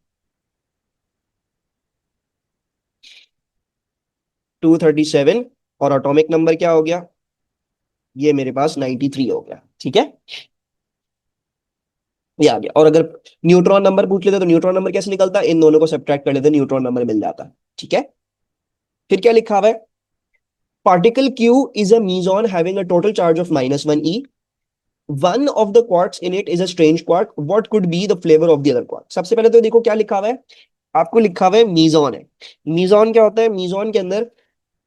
Speaker 1: 237, और एटॉमिक नंबर क्या हो गया, ये मेरे पास 93 हो गया, ठीक है, ये आ गया। और अगर न्यूट्रॉन नंबर पूछ लेते तो न्यूट्रॉन नंबर कैसे निकलता, इन दोनों को सब्ट्रैक्ट कर लेते, न्यूट्रॉन नंबर मिल जाता, ठीक है। फिर क्या लिखा हुआ है, particle Q is a meson having a total charge of -1 e. One of the quarks in it is a strange quark. What could be the flavor of the other quark? सबसे पहले तो देखो क्या लिखा हुआ है, आपको लिखा हुआ है मीजॉन है। मीजॉन क्या होता है, मीजॉन के अंदर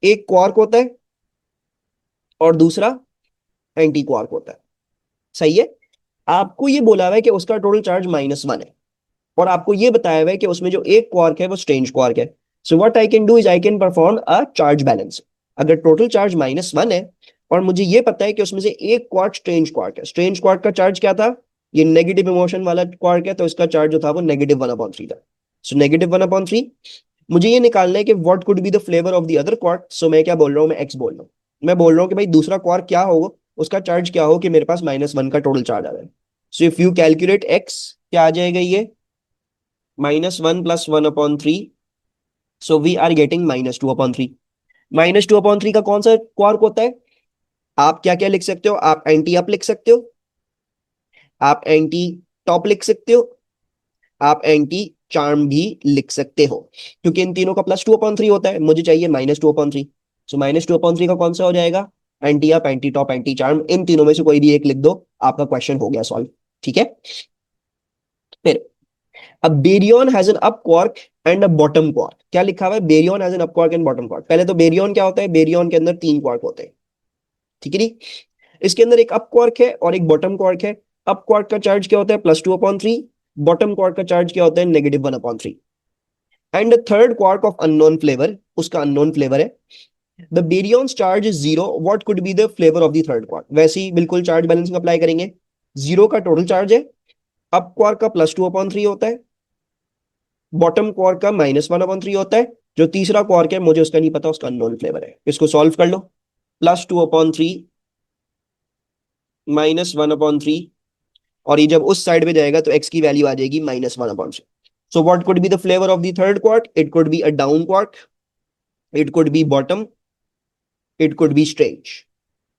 Speaker 1: एक क्वार्क होता है और दूसरा एंटी क्वार्क होता है, सही है। आपको ये बोला हुआ है कि उसका टोटल चार्ज -1 है, और आपको ये बताया हुआ है कि उसमें जो एक क्वार्क है वो स्ट्रेंज क्वार्क है। So what I can do is I can perform a charge balance. अगर टोटल चार्ज -1 है और मुझे ये पता है कि उसमें से एक क्वार्क स्ट्रेंज क्वार्क है, स्ट्रेंज क्वार्क का चार्ज क्या था, ये नेगेटिव इमोशन वाला क्वार्क है, तो इसका चार्ज जो था वो -1/3 था। सो -1/3, मुझे ये निकालना है कि what could be the flavour of the other quark. So मैं क्या बोल रहा हूँ, मैं एक्स बोल रहा हूँ, मैं बोल रहा हूँ कि भाई दूसरा क्वार्क क्या होगा, उसका चार्ज क्या हो कि मेरे पास -1 का टोटल चार्ज आ रहा है। So if you calculate x, क्या आ जाएगा ये, -1 + 1/3, सो वी आर गेटिंग -2/3। -2/3 का कौन सा क्वार्क होता है, आप क्या क्या लिख सकते हो, आप एंटी अप लिख सकते हो, आप एंटी टॉप लिख सकते हो, आप एंटी चार्म भी लिख सकते हो, क्योंकि इन तीनों का +2/3 होता है, मुझे चाहिए -2/3। सो -2/3 का कौन सा हो जाएगा, anti up, anti top, anti charm, इन तीनों में से कोई भी एक लिख दो, आपका क्वेश्चन हो गया सॉल्व, ठीक है। फिर अब baryon has an up quark and a bottom quark, क्या लिखा हुआ है, baryon has an up quark and bottom quark. पहले तो बेरियन क्या होता है, बेरियन के अंदर 3 क्वार्क होते हैं, ठीक है नी। इसके अंदर एक अप क्वार्क है और एक बॉटम क्वार्क है। अप क्वार्क का चार्ज क्या होता है, +2/3, बॉटम क्वार्क का चार्ज क्या होता है, -1/3, and third quark of unknown flavour, उसका अननोन फ्लेवर है। The baryons charge is 0, what could be the flavour of the third quark. वैसे ही बिल्कुल चार्ज बैलेंसिंग अप्लाई करेंगे, 0 का टोटल चार्ज है, अप क्वार्क का +2/3 होता है, बॉटम क्वार्क का -1/3 होता है, जो तीसरा क्वार्क है मुझे उसका नहीं पता, उसका अननोन फ्लेवर है। इसको सॉल्व कर लो, +2/3 -1/3, और ये जब उस साइड पे जाएगा तो x की वैल्यू आ जाएगी -1/3। So what could be the flavour of the third quark, it could be a down quark, it could be bottom, it could be strange,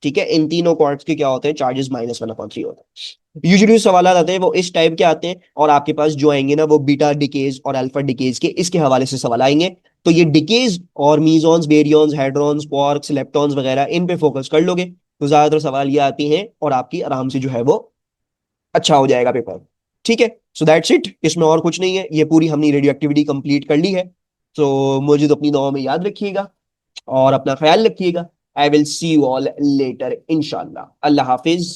Speaker 1: ठीक है। इन तीनों क्वार्क्स के क्या होते हैं, चार्जेस -1/3 होते हैं। यूजुअली सवाल आते हैं वो इस टाइप के आते हैं, और आपके पास जो आएंगे ना वो बीटा डिकेज और अल्फा डिकेज के इसके हवाले से सवाल आएंगे। तो ये डिकेज और मीजॉन्स, बेरियंस, हेड्रॉन्स, क्वार्क्स, लेप्टॉन्स वगैरह, इन पे फोकस कर लोगे तो ज्यादातर सवाल ये आती हैं, और आपकी आराम से जो है वो अच्छा हो जाएगा पेपर, ठीक है। सो दैट्स इट, इसमें और कुछ नहीं है, ये पूरी हमने रेडियो एक्टिविटी कंप्लीट कर ली है। तो मुझे तो अपनी दुआओं में याद रखिएगा और अपना ख्याल रखिएगा। I will see you all later इंशाल्लाह। अल्लाह हाफिज।